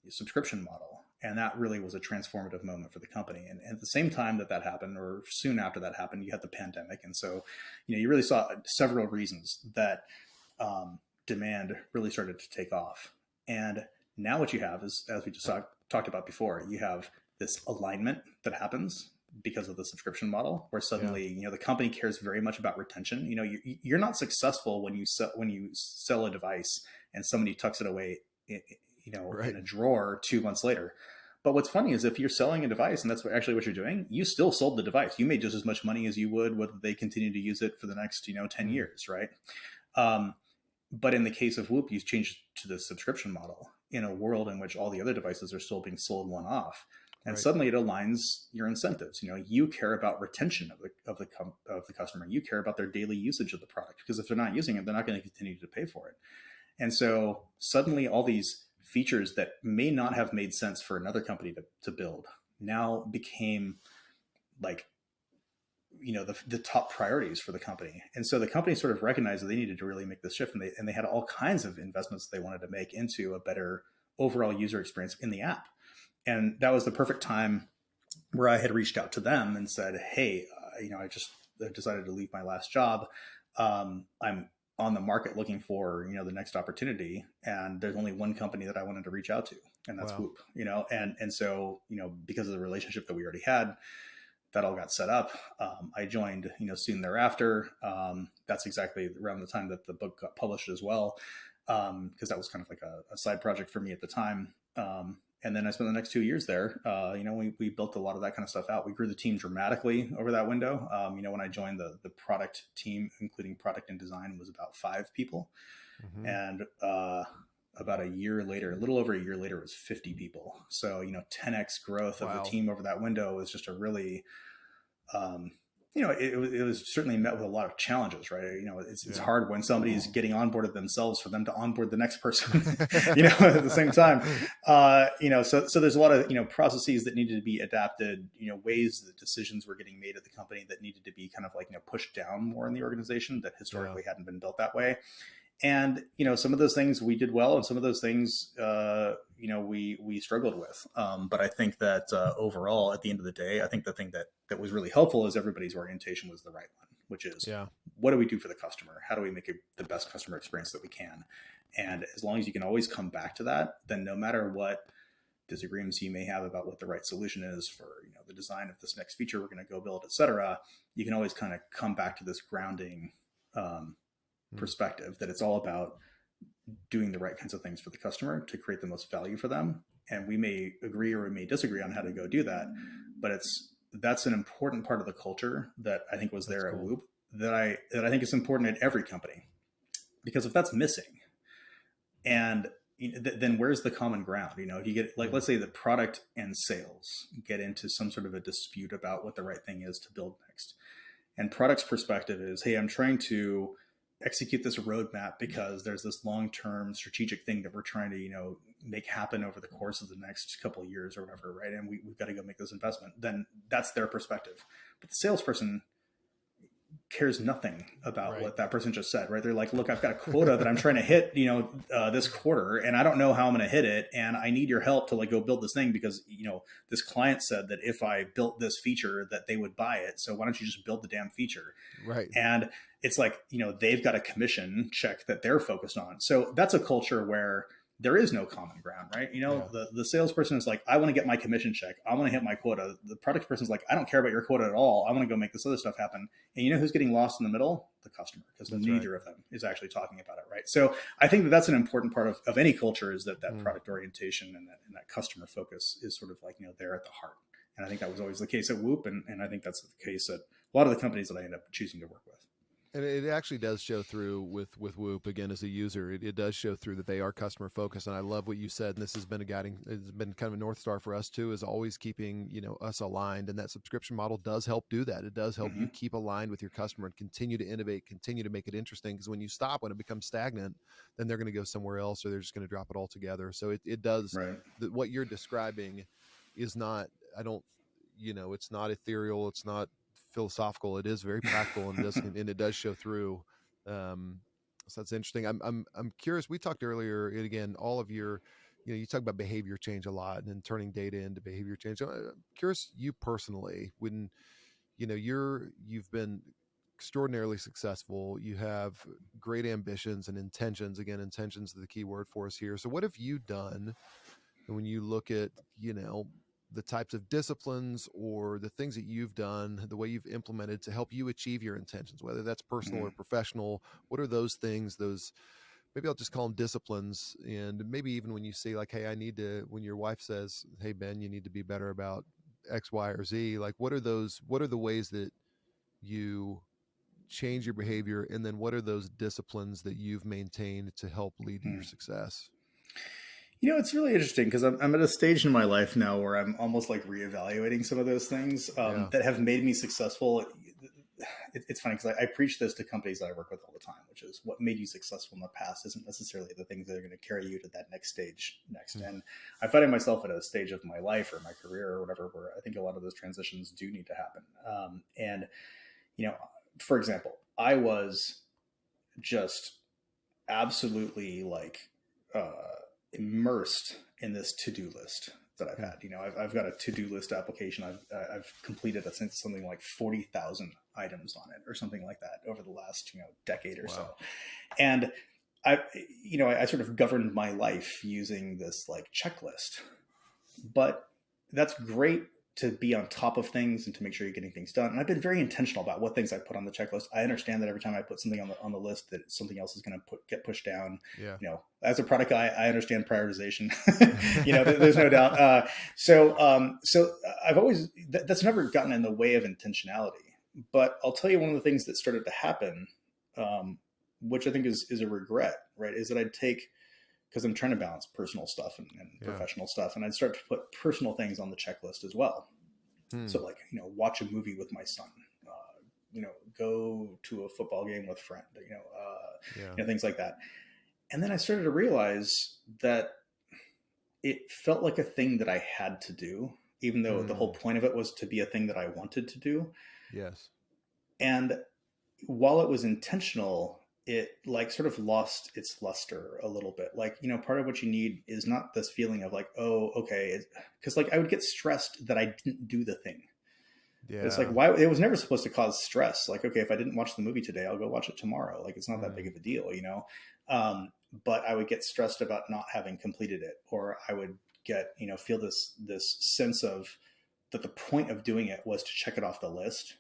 subscription model, and that really was a transformative moment for the company. And at the same time that happened, or soon after that happened, you had the pandemic, and so you really saw several reasons that demand really started to take off. And now what you have is, as we just talked about before, you have this alignment that happens because of the subscription model, where suddenly the company cares very much about retention. You're not successful when you sell a device and somebody tucks it away in a drawer 2 months later. But what's funny is if you're selling a device and that's actually what you're doing, you still sold the device. You made just as much money as you would whether they continue to use it for the next 10 years, right? But in the case of Whoop, you changed to the subscription model in a world in which all the other devices are still being sold one off. And suddenly it aligns your incentives. You care about retention of the customer. You care about their daily usage of the product, because if they're not using it, they're not going to continue to pay for it. And so suddenly all these features that may not have made sense for another company to build now became like, the top priorities for the company. And so the company sort of recognized that they needed to really make this shift, and they had all kinds of investments they wanted to make into a better overall user experience in the app. And that was the perfect time where I had reached out to them and said, hey, I just decided to leave my last job. I'm on the market looking for, the next opportunity. And there's only one company that I wanted to reach out to, and that's Whoop, and so, because of the relationship that we already had, that all got set up. I joined, soon thereafter. That's exactly around the time that the book got published as well. Because that was kind of like a side project for me at the time. And then I spent the next 2 years there. We built a lot of that kind of stuff out. We grew the team dramatically over that window. When I joined, the product team, including product and design, was about 5 people. Mm-hmm. And about a year later, a little over a year later, it was 50 people. So, 10x growth of the team over that window was just a really, it was certainly met with a lot of challenges, right? It's hard when somebody's getting onboarded themselves for them to onboard the next person, at the same time. So there's a lot of, processes that needed to be adapted, ways that decisions were getting made at the company that needed to be kind of like, pushed down more in the organization that historically hadn't been built that way. And, some of those things we did well, and some of those things, we struggled with. But I think that overall, at the end of the day, I think the thing that was really helpful is everybody's orientation was the right one, which is, what do we do for the customer? How do we make the best customer experience that we can? And as long as you can always come back to that, then no matter what disagreements you may have about what the right solution is for, the design of this next feature we're going to go build, et cetera, you can always kind of come back to this grounding perspective that it's all about doing the right kinds of things for the customer to create the most value for them. And we may agree or we may disagree on how to go do that, but that's an important part of the culture that I think was there at Whoop, that I think is important at every company. Because if that's missing, and then where's the common ground? If you get, like, let's say the product and sales get into some sort of a dispute about what the right thing is to build next. And product's perspective is, hey, I'm trying to execute this roadmap because there's this long-term strategic thing that we're trying to, make happen over the course of the next couple of years or whatever, right? And we've got to go make this investment. Then that's their perspective. But the salesperson cares nothing about what that person just said, right? They're like, look, I've got a quota that I'm trying to hit, this quarter, and I don't know how I'm going to hit it. And I need your help to like go build this thing because, this client said that if I built this feature that they would buy it. So why don't you just build the damn feature? Right. And it's like, they've got a commission check that they're focused on. So that's a culture where there is no common ground, right? The salesperson is like, I want to get my commission check. I want to hit my quota. The product person is like, I don't care about your quota at all. I want to go make this other stuff happen. And who's getting lost in the middle? The customer, because neither of them is actually talking about it, right? So I think that's an important part of any culture, is that product orientation and that customer focus is sort of like, there at the heart. And I think that was always the case at Whoop. And I think that's the case at a lot of the companies that I end up choosing to work with. And it actually does show through with Whoop again as a user. It does show through that they are customer focused, and I love what you said. And this has been a guiding, it's been kind of a north star for us too. Is always keeping us aligned, and that subscription model does help do that. It does help you Mm-hmm. keep aligned with your customer and continue to innovate, continue to make it interesting. Because when you stop, when it becomes stagnant, then they're going to go somewhere else, or they're just going to drop it all together. So it does Right. what you're describing is not. I don't. It's not ethereal. It's not philosophical. It is very practical, and it does show through. So that's interesting. I'm curious. We talked earlier, and again, all of your, you talk about behavior change a lot, and then turning data into behavior change. I'm curious, you personally, when you've been extraordinarily successful, you have great ambitions and intentions. Again, intentions are the key word for us here. So, what have you done? And when you look at, the types of disciplines or the things that you've done, the way you've implemented to help you achieve your intentions, whether that's personal Mm-hmm. or professional, what are those things, maybe I'll just call them disciplines. And maybe even when you say like, hey, when your wife says, hey, Ben, you need to be better about X, Y, or Z, like what are the ways that you change your behavior? And then what are those disciplines that you've maintained to help lead to your success? It's really interesting because I'm at a stage in my life now where I'm almost like reevaluating some of those things Yeah. that have made me successful. It's funny because I preach this to companies that I work with all the time, which is what made you successful in the past isn't necessarily the things that are going to carry you to that next stage next. Mm. And I find myself at a stage of my life or my career or whatever where I think a lot of those transitions do need to happen. And, you know, for example, I was just absolutely like uh, immersed in this to-do list that I've Mm. had. I've got a to-do list application. I've completed something like 40,000 items on it or something like that over the last decade or so. Wow. And I sort of governed my life using this like checklist, but that's great to be on top of things and to make sure you're getting things done. And I've been very intentional about what things I put on the checklist. I understand that every time I put something on the list, that something else is going to get pushed down. Yeah. As a product guy, I understand prioritization. There's no doubt. So I've always that's never gotten in the way of intentionality. But I'll tell you one of the things that started to happen, which I think is a regret, right? Is that I'd take because I'm trying to balance personal stuff and Yeah. professional stuff. And I'd start to put personal things on the checklist as well. Hmm. So like, watch a movie with my son, go to a football game with a friend, Yeah. things like that. And then I started to realize that it felt like a thing that I had to do, even though the whole Hmm. point of it was to be a thing that I wanted to do. Yes. And while it was intentional, it like sort of lost its luster a little bit. Like, part of what you need is not this feeling of like, oh, okay. Because like I would get stressed that I didn't do the thing. But it's like, Yeah. why? It was never supposed to cause stress. Like, okay, if I didn't watch the movie today, I'll go watch it tomorrow. Like, it's not that big Hmm. of a deal. But I would get stressed about not having completed it, or I would get, feel this sense of that the point of doing it was to check it off the list,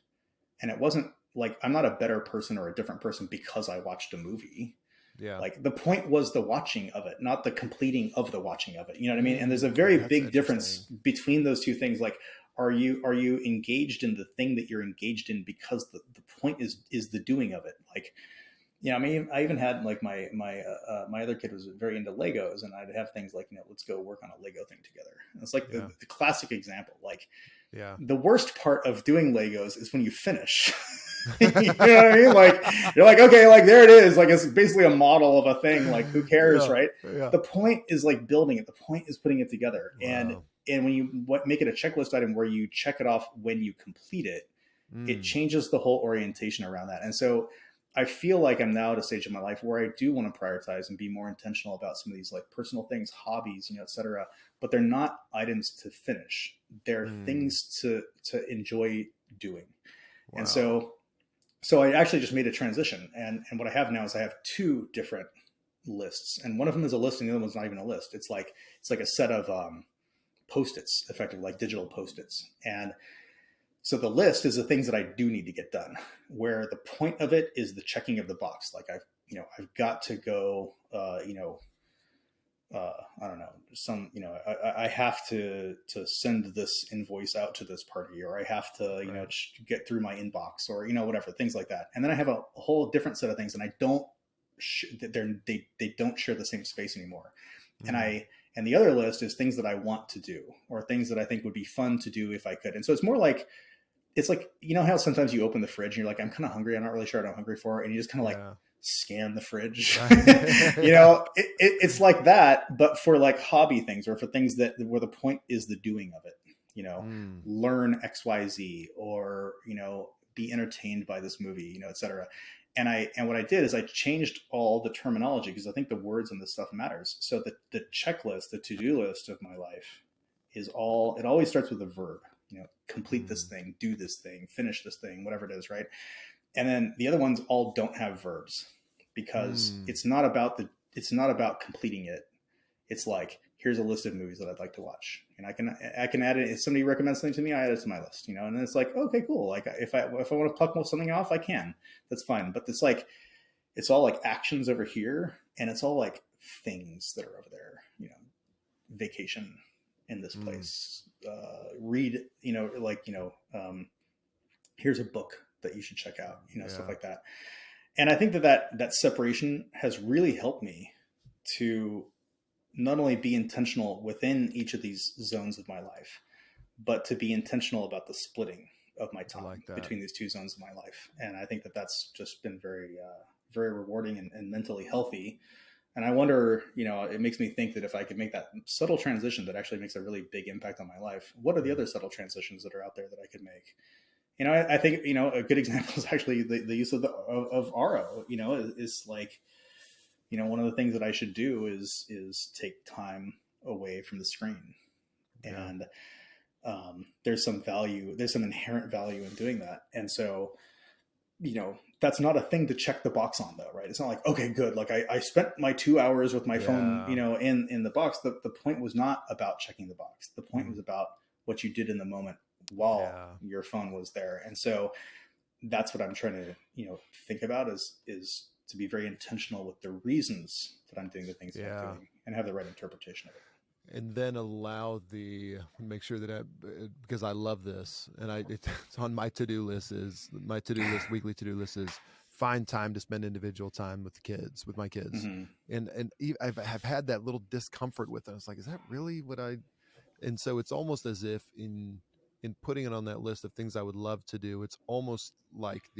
and it wasn't like I'm not a better person or a different person because I watched a movie. Yeah. Like the point was the watching of it, not the completing of the watching of it. You know what I mean? And there's a Hmm. very That's big difference interesting. between those two things. Like, are you engaged in the thing that you're engaged in because the point is the doing of it? Like, I mean, I even had like my other kid was very into Legos, and I'd have things like, let's go work on a Lego thing together. And it's like Yeah. the classic example. Like Yeah. the worst part of doing Legos is when you finish. You know what I mean? Like you're like, okay, like there it is. Like it's basically a model of a thing. Like who cares, Yeah. right? Yeah. The point is like building it. The point is putting it together. And Wow. when you make it a checklist item where you check it off when you complete it, it Mm. changes the whole orientation around that. And so I feel like I'm now at a stage in my life where I do want to prioritize and be more intentional about some of these like personal things, hobbies, et cetera. But they're not items to finish. They're Mm. things to enjoy doing. And Wow. so I actually just made a transition. And what I have now is I have two different lists. And one of them is a list and the other one's not even a list. It's like a set of post-its, effectively like digital post-its. And so the list is the things that I do need to get done, where the point of it is the checking of the box. Like I've got to go, I don't know, some, I have to send this invoice out to this party, or I have to, Right. get through my inbox, or, whatever, things like that. And then I have a whole different set of things, and I don't, they don't share the same space anymore. And Mm. and the other list is things that I want to do, or things that I think would be fun to do if I could. And so it's more like, it's like, how sometimes you open the fridge and you're like, I'm kind of hungry, I'm not really sure what I'm hungry for, and you just kind of like Yeah. scan the fridge. Right. It's like that, but for like hobby things, or for things that where the point is the doing of it. Mm. Learn XYZ, or be entertained by this movie, etc. And what I did is I changed all the terminology, because I think the words and this stuff matters. So the checklist, the to-do list of my life it always starts with a verb. Complete this Mm. thing, do this thing, finish this thing, whatever it is, right? And then the other ones all don't have verbs, because Mm. it's not about completing it. It's like, here's a list of movies that I'd like to watch, and I can add it. If somebody recommends something to me, I add it to my list, and then it's like, okay, cool. Like if I want to pluck something off, I can. That's fine. But it's like, it's all like actions over here, and it's all like things that are over there. Vacation in this Mm. place. Read, here's a book that you should check out. Stuff Yeah. like that. And I think that separation has really helped me to not only be intentional within each of these zones of my life, but to be intentional about the splitting of my I time like that. between these two zones of my life. And I think that's just been very, very rewarding, and mentally healthy. And I wonder, it makes me think that if I could make that subtle transition that actually makes a really big impact on my life, what are the Yeah. other subtle transitions that are out there that I could make? I think, a good example is actually the use of RO, is like, one of the things that I should do is take time away from the screen. Yeah. And there's some inherent value in doing that. And so, that's not a thing to check the box on, though, right? It's not like, okay, good. Like I spent my 2 hours with my phone, Yeah. in the box. The point was not about checking the box. The point Mm. was about what you did in the moment while Yeah. your phone was there. And so that's what I'm trying to, think about, is to be very intentional with the reasons that I'm doing the things that I'm Yeah. doing, and have the right interpretation of it. And then allow make sure that because I love this, and it's on my to-do list, weekly to-do list is find time to spend individual time with my kids. Mm-hmm. And I've had that little discomfort with it. I was like, is that really what I, and so it's almost as if in putting it on that list of things I would love to do, it's almost like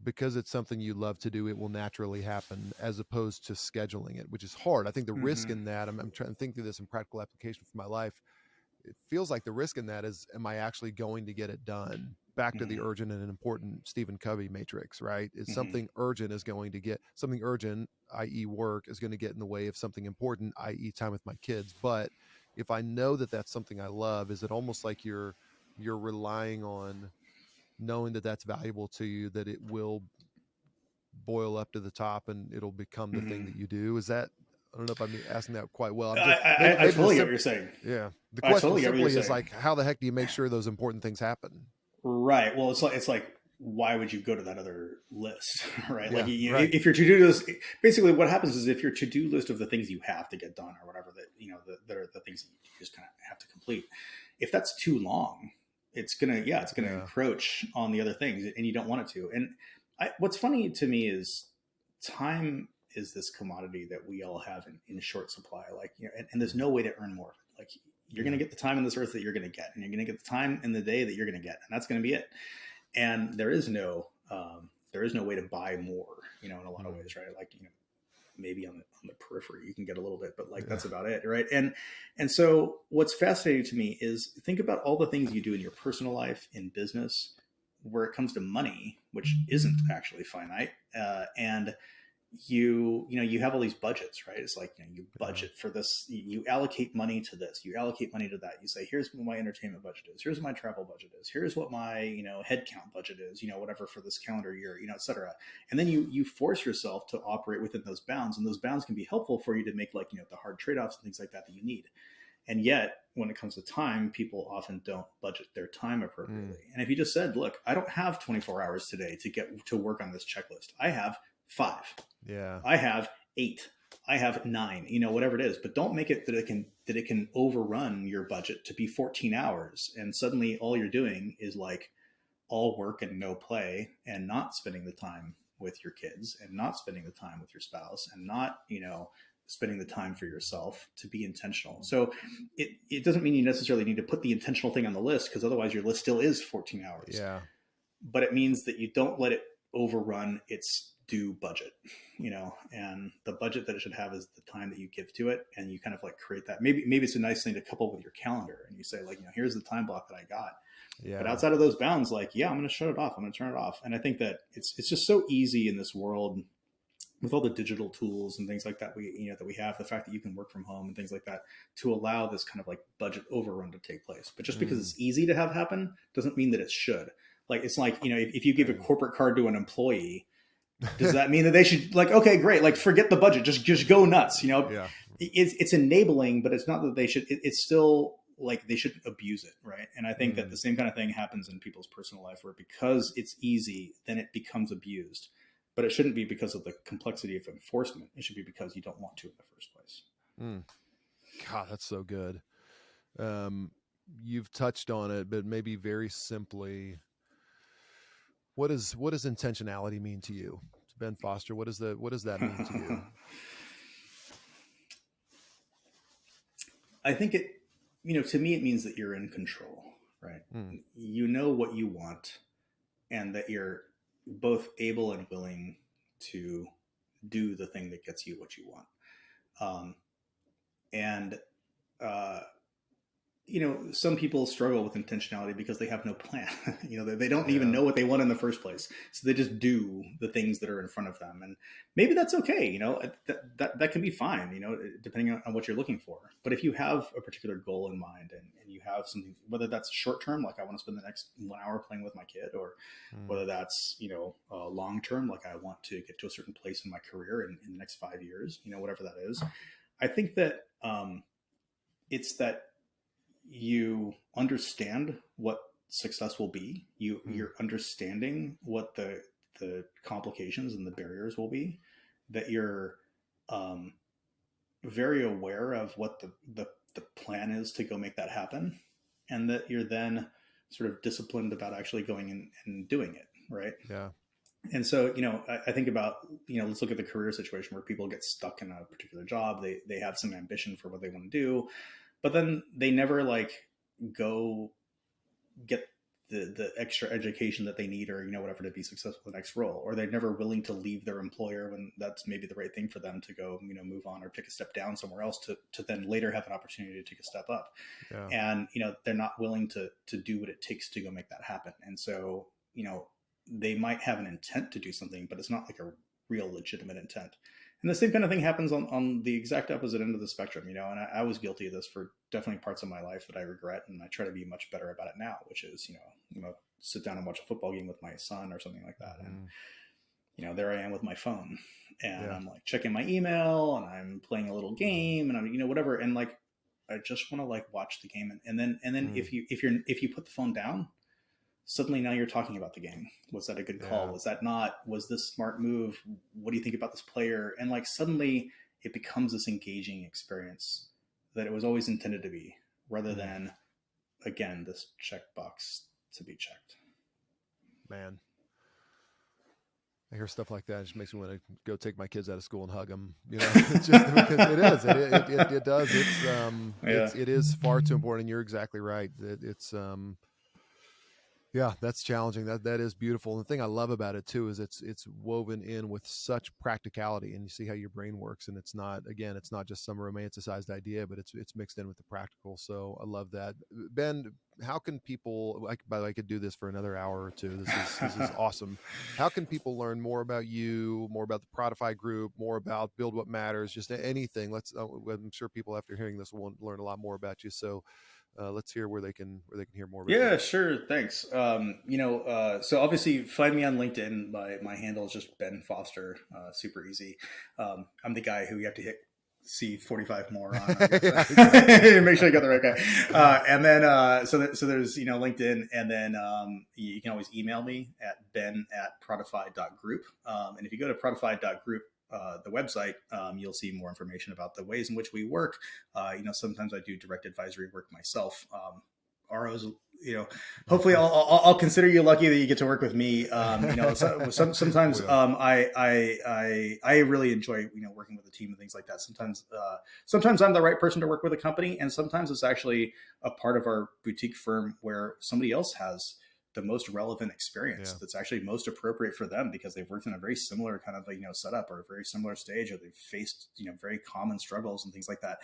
because it's something you love to do, it will naturally happen, as opposed to scheduling it, which is hard. I think the risk Mm-hmm. in that, I'm trying to think through this in practical application for my life. It feels like the risk in that is, am I actually going to get it done? Back to the Mm-hmm. urgent and important Stephen Covey matrix, right? Is Mm-hmm. something urgent is going to get something urgent, i.e., work, is going to get in the way of something important, i.e., time with my kids. But if I know that that's something I love, is it almost like you're relying on knowing that that's valuable to you, that it will boil up to the top and it'll become the thing Mm-hmm. that you do. Is that, I don't know if I'm asking that quite well. I'm I, just maybe I the totally get what you're saying. yeah. The I question totally get what you're simply is saying. like, how the heck do you make sure those important things happen? Right. Well, it's like, why would you go to that other list, right? Like, Yeah, right. if your to-do list, basically what happens is, if your to-do list of the things you have to get done, or whatever, that are the things that you just kind of have to complete, if that's too long, it's gonna Yeah. encroach on the other things, and you don't want it to. And what's funny to me is, time is this commodity that we all have in short supply. Like, and there's no way to earn more. Like, you're going Yeah. to get the time in this earth that you're going to get, and you're going to get the time in the day that you're going to get, and that's going to be it. And there is no way to buy more, in a lot of Mm. ways, right? Like, maybe on the periphery you can get a little bit, but like, Yeah. that's about it, right? And so what's fascinating to me is, think about all the things you do in your personal life, in business, where it comes to money, which isn't actually finite, and you have all these budgets, right? It's like, you Yeah. budget for this, you allocate money to this, you allocate money to that. You say, here's what my entertainment budget is, here's what my travel budget is, here's what my head count budget is, whatever, for this calendar year, etc. And then you force yourself to operate within those bounds, and those bounds can be helpful for you to make, like, the hard trade-offs and things like that you need. And yet, when it comes to time, people often don't budget their time Mm. appropriately. And if you just said, look, I don't have 24 hours today to get to work on this checklist, I have 5, Yeah. I have 8. I have 9, whatever it is, but don't make it that it can overrun your budget to be 14 hours. And suddenly all you're doing is like all work and no play, and not spending the time with your kids, and not spending the time with your spouse, and not, spending the time for yourself to be intentional. So it doesn't mean you necessarily need to put the intentional thing on the list, because otherwise your list still is 14 hours. Yeah. But it means that you don't let it overrun its due budget, and the budget that it should have is the time that you give to it. And you kind of like create that. Maybe it's a nice thing to couple with your calendar, and you say like, here's the time block that I got. Yeah. But outside of those bounds, like, yeah, I'm going to shut it off. I'm going to turn it off. And I think that it's just so easy in this world with all the digital tools and things like that that we have, the fact that you can work from home and things like that, to allow this kind of like budget overrun to take place. But just because it's easy to have happen doesn't mean that it should. Like, it's like, if you give a corporate card to an employee, does that mean that they should like, okay, great, like forget the budget, just go nuts? Yeah. It's enabling, but it's not that they should. It's still like they shouldn't abuse it, right? And I think that the same kind of thing happens in people's personal life, where because it's easy, then it becomes abused. But it shouldn't be because of the complexity of enforcement. It should be because you don't want to in the first place. God, that's so good. You've touched on it, but maybe very simply, what does intentionality mean to you, Ben Foster? What does that mean to you? I think to me, it means that you're in control, right? You know what you want, and that you're both able and willing to do the thing that gets you what you want. Some people struggle with intentionality because they have no plan. They don't even know what they want in the first place. So they just do the things that are in front of them. And maybe that's okay. That can be fine, depending on what you're looking for. But if you have a particular goal in mind, and you have something, whether that's short term, like I want to spend the next 1 hour playing with my kid, or whether that's, long term, like I want to get to a certain place in my career in the next 5 years, whatever that is. I think that it's that you understand what success will be. You're understanding what the complications and the barriers will be, that you're very aware of what the plan is to go make that happen, and that you're then sort of disciplined about actually going and doing it, right? Yeah. And so, I think about, let's look at the career situation where people get stuck in a particular job. They have some ambition for what they want to do, but then they never like go get the extra education that they need, or whatever, to be successful in the next role. Or they're never willing to leave their employer when that's maybe the right thing for them to go, move on or take a step down somewhere else to then later have an opportunity to take a step up. Yeah. And they're not willing to do what it takes to go make that happen. And so they might have an intent to do something, but it's not like a real legitimate intent. And the same kind of thing happens on the exact opposite end of the spectrum, and I was guilty of this for definitely parts of my life that I regret. And I try to be much better about it now, which is, sit down and watch a football game with my son or something like that. And, there I am with my phone, and I'm like checking my email, and I'm playing a little game, and I'm, whatever. And like, I just want to like watch the game. And then if you put the phone down, suddenly now you're talking about the game. Was that a good call? Was that not? Was this smart move? What do you think about this player? And like, suddenly it becomes this engaging experience that it was always intended to be, rather than, again, this checkbox to be checked. Man, I hear stuff like that. It just makes me want to go take my kids out of school and hug them. It's just because it does. It is far too important. And you're exactly right. Yeah, that's challenging. That is beautiful. And the thing I love about it too is it's woven in with such practicality, and you see how your brain works. And it's not just some romanticized idea, but it's mixed in with the practical. So I love that. Ben, how can people? By the way, I could do this for another hour or two. This is awesome. How can people learn more about you, more about the Prodify group, more about Build What Matters, just anything? I'm sure people after hearing this will learn a lot more about you. So. Let's hear where they can hear more about Yeah, you. sure. Thanks. So obviously find me on LinkedIn. My handle is just Ben Foster. Super easy. I'm the guy who you have to hit C45 more on. Make sure you got the right guy. And then, so there's, LinkedIn, and then you can always email me at ben@prodify.group. And if you go to prodify.group, the website, you'll see more information about the ways in which we work. Sometimes I do direct advisory work myself. ROs, hopefully I'll consider you lucky that you get to work with me. Sometimes I really enjoy working with a team and things like that. Sometimes I'm the right person to work with a company, and sometimes it's actually a part of our boutique firm where somebody else has the most relevant experience that's actually most appropriate for them because they've worked in a very similar kind of setup or a very similar stage, or they've faced very common struggles and things like that.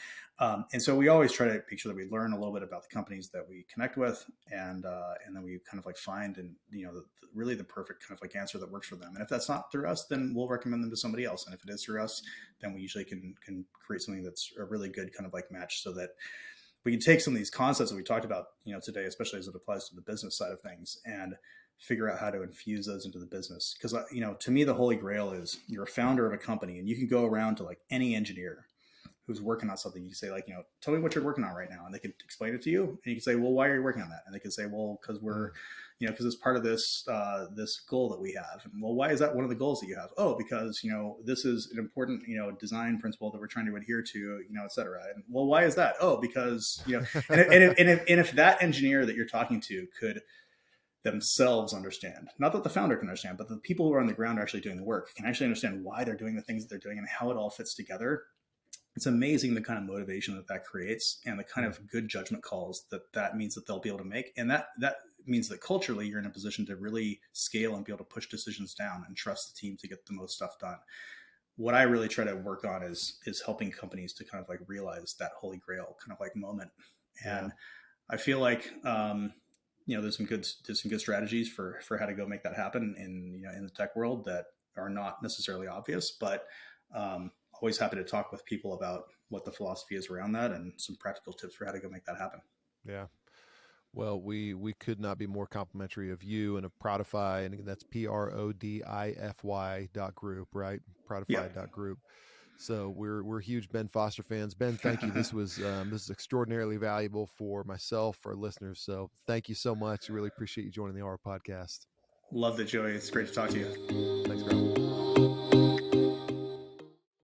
And so we always try to make sure that we learn a little bit about the companies that we connect with, and then we kind of find really the perfect kind of answer that works for them. And if that's not through us, then we'll recommend them to somebody else. And if it is through us, then we usually can create something that's a really good kind of match, so that we can take some of these concepts that we talked about, today, especially as it applies to the business side of things, and figure out how to infuse those into the business. Because, to me, the holy grail is you're a founder of a company, and you can go around to any engineer who's working on something. You can say tell me what you're working on right now. And they can explain it to you. And you can say, well, why are you working on that? And they can say, well, because we're, because it's part of this goal that we have. And, well, why is that one of the goals that you have? Oh, because, this is an important, design principle that we're trying to adhere to, et cetera. And, well, why is that? Oh, because, and if that engineer that you're talking to could themselves understand, not that the founder can understand, but the people who are on the ground are actually doing the work, can actually understand why they're doing the things that they're doing and how it all fits together. It's amazing the kind of motivation that creates, and the kind of good judgment calls that means that they'll be able to make. And that means that culturally you're in a position to really scale and be able to push decisions down and trust the team to get the most stuff done. What I really try to work on is helping companies to kind of realize that holy grail kind of moment. And I feel there's some good strategies for how to go make that happen in the tech world that are not necessarily obvious, but always happy to talk with people about what the philosophy is around that and some practical tips for how to go make that happen. Yeah. Well, we could not be more complimentary of you and of Prodify, and that's PRODIFY.group, right? Prodify.group. So we're huge Ben Foster fans. Ben, thank you. This is extraordinarily valuable for myself, for our listeners. So thank you so much. I really appreciate you joining the OPower podcast. Loved it, Joey. It's great to talk to you. Thanks, Greg.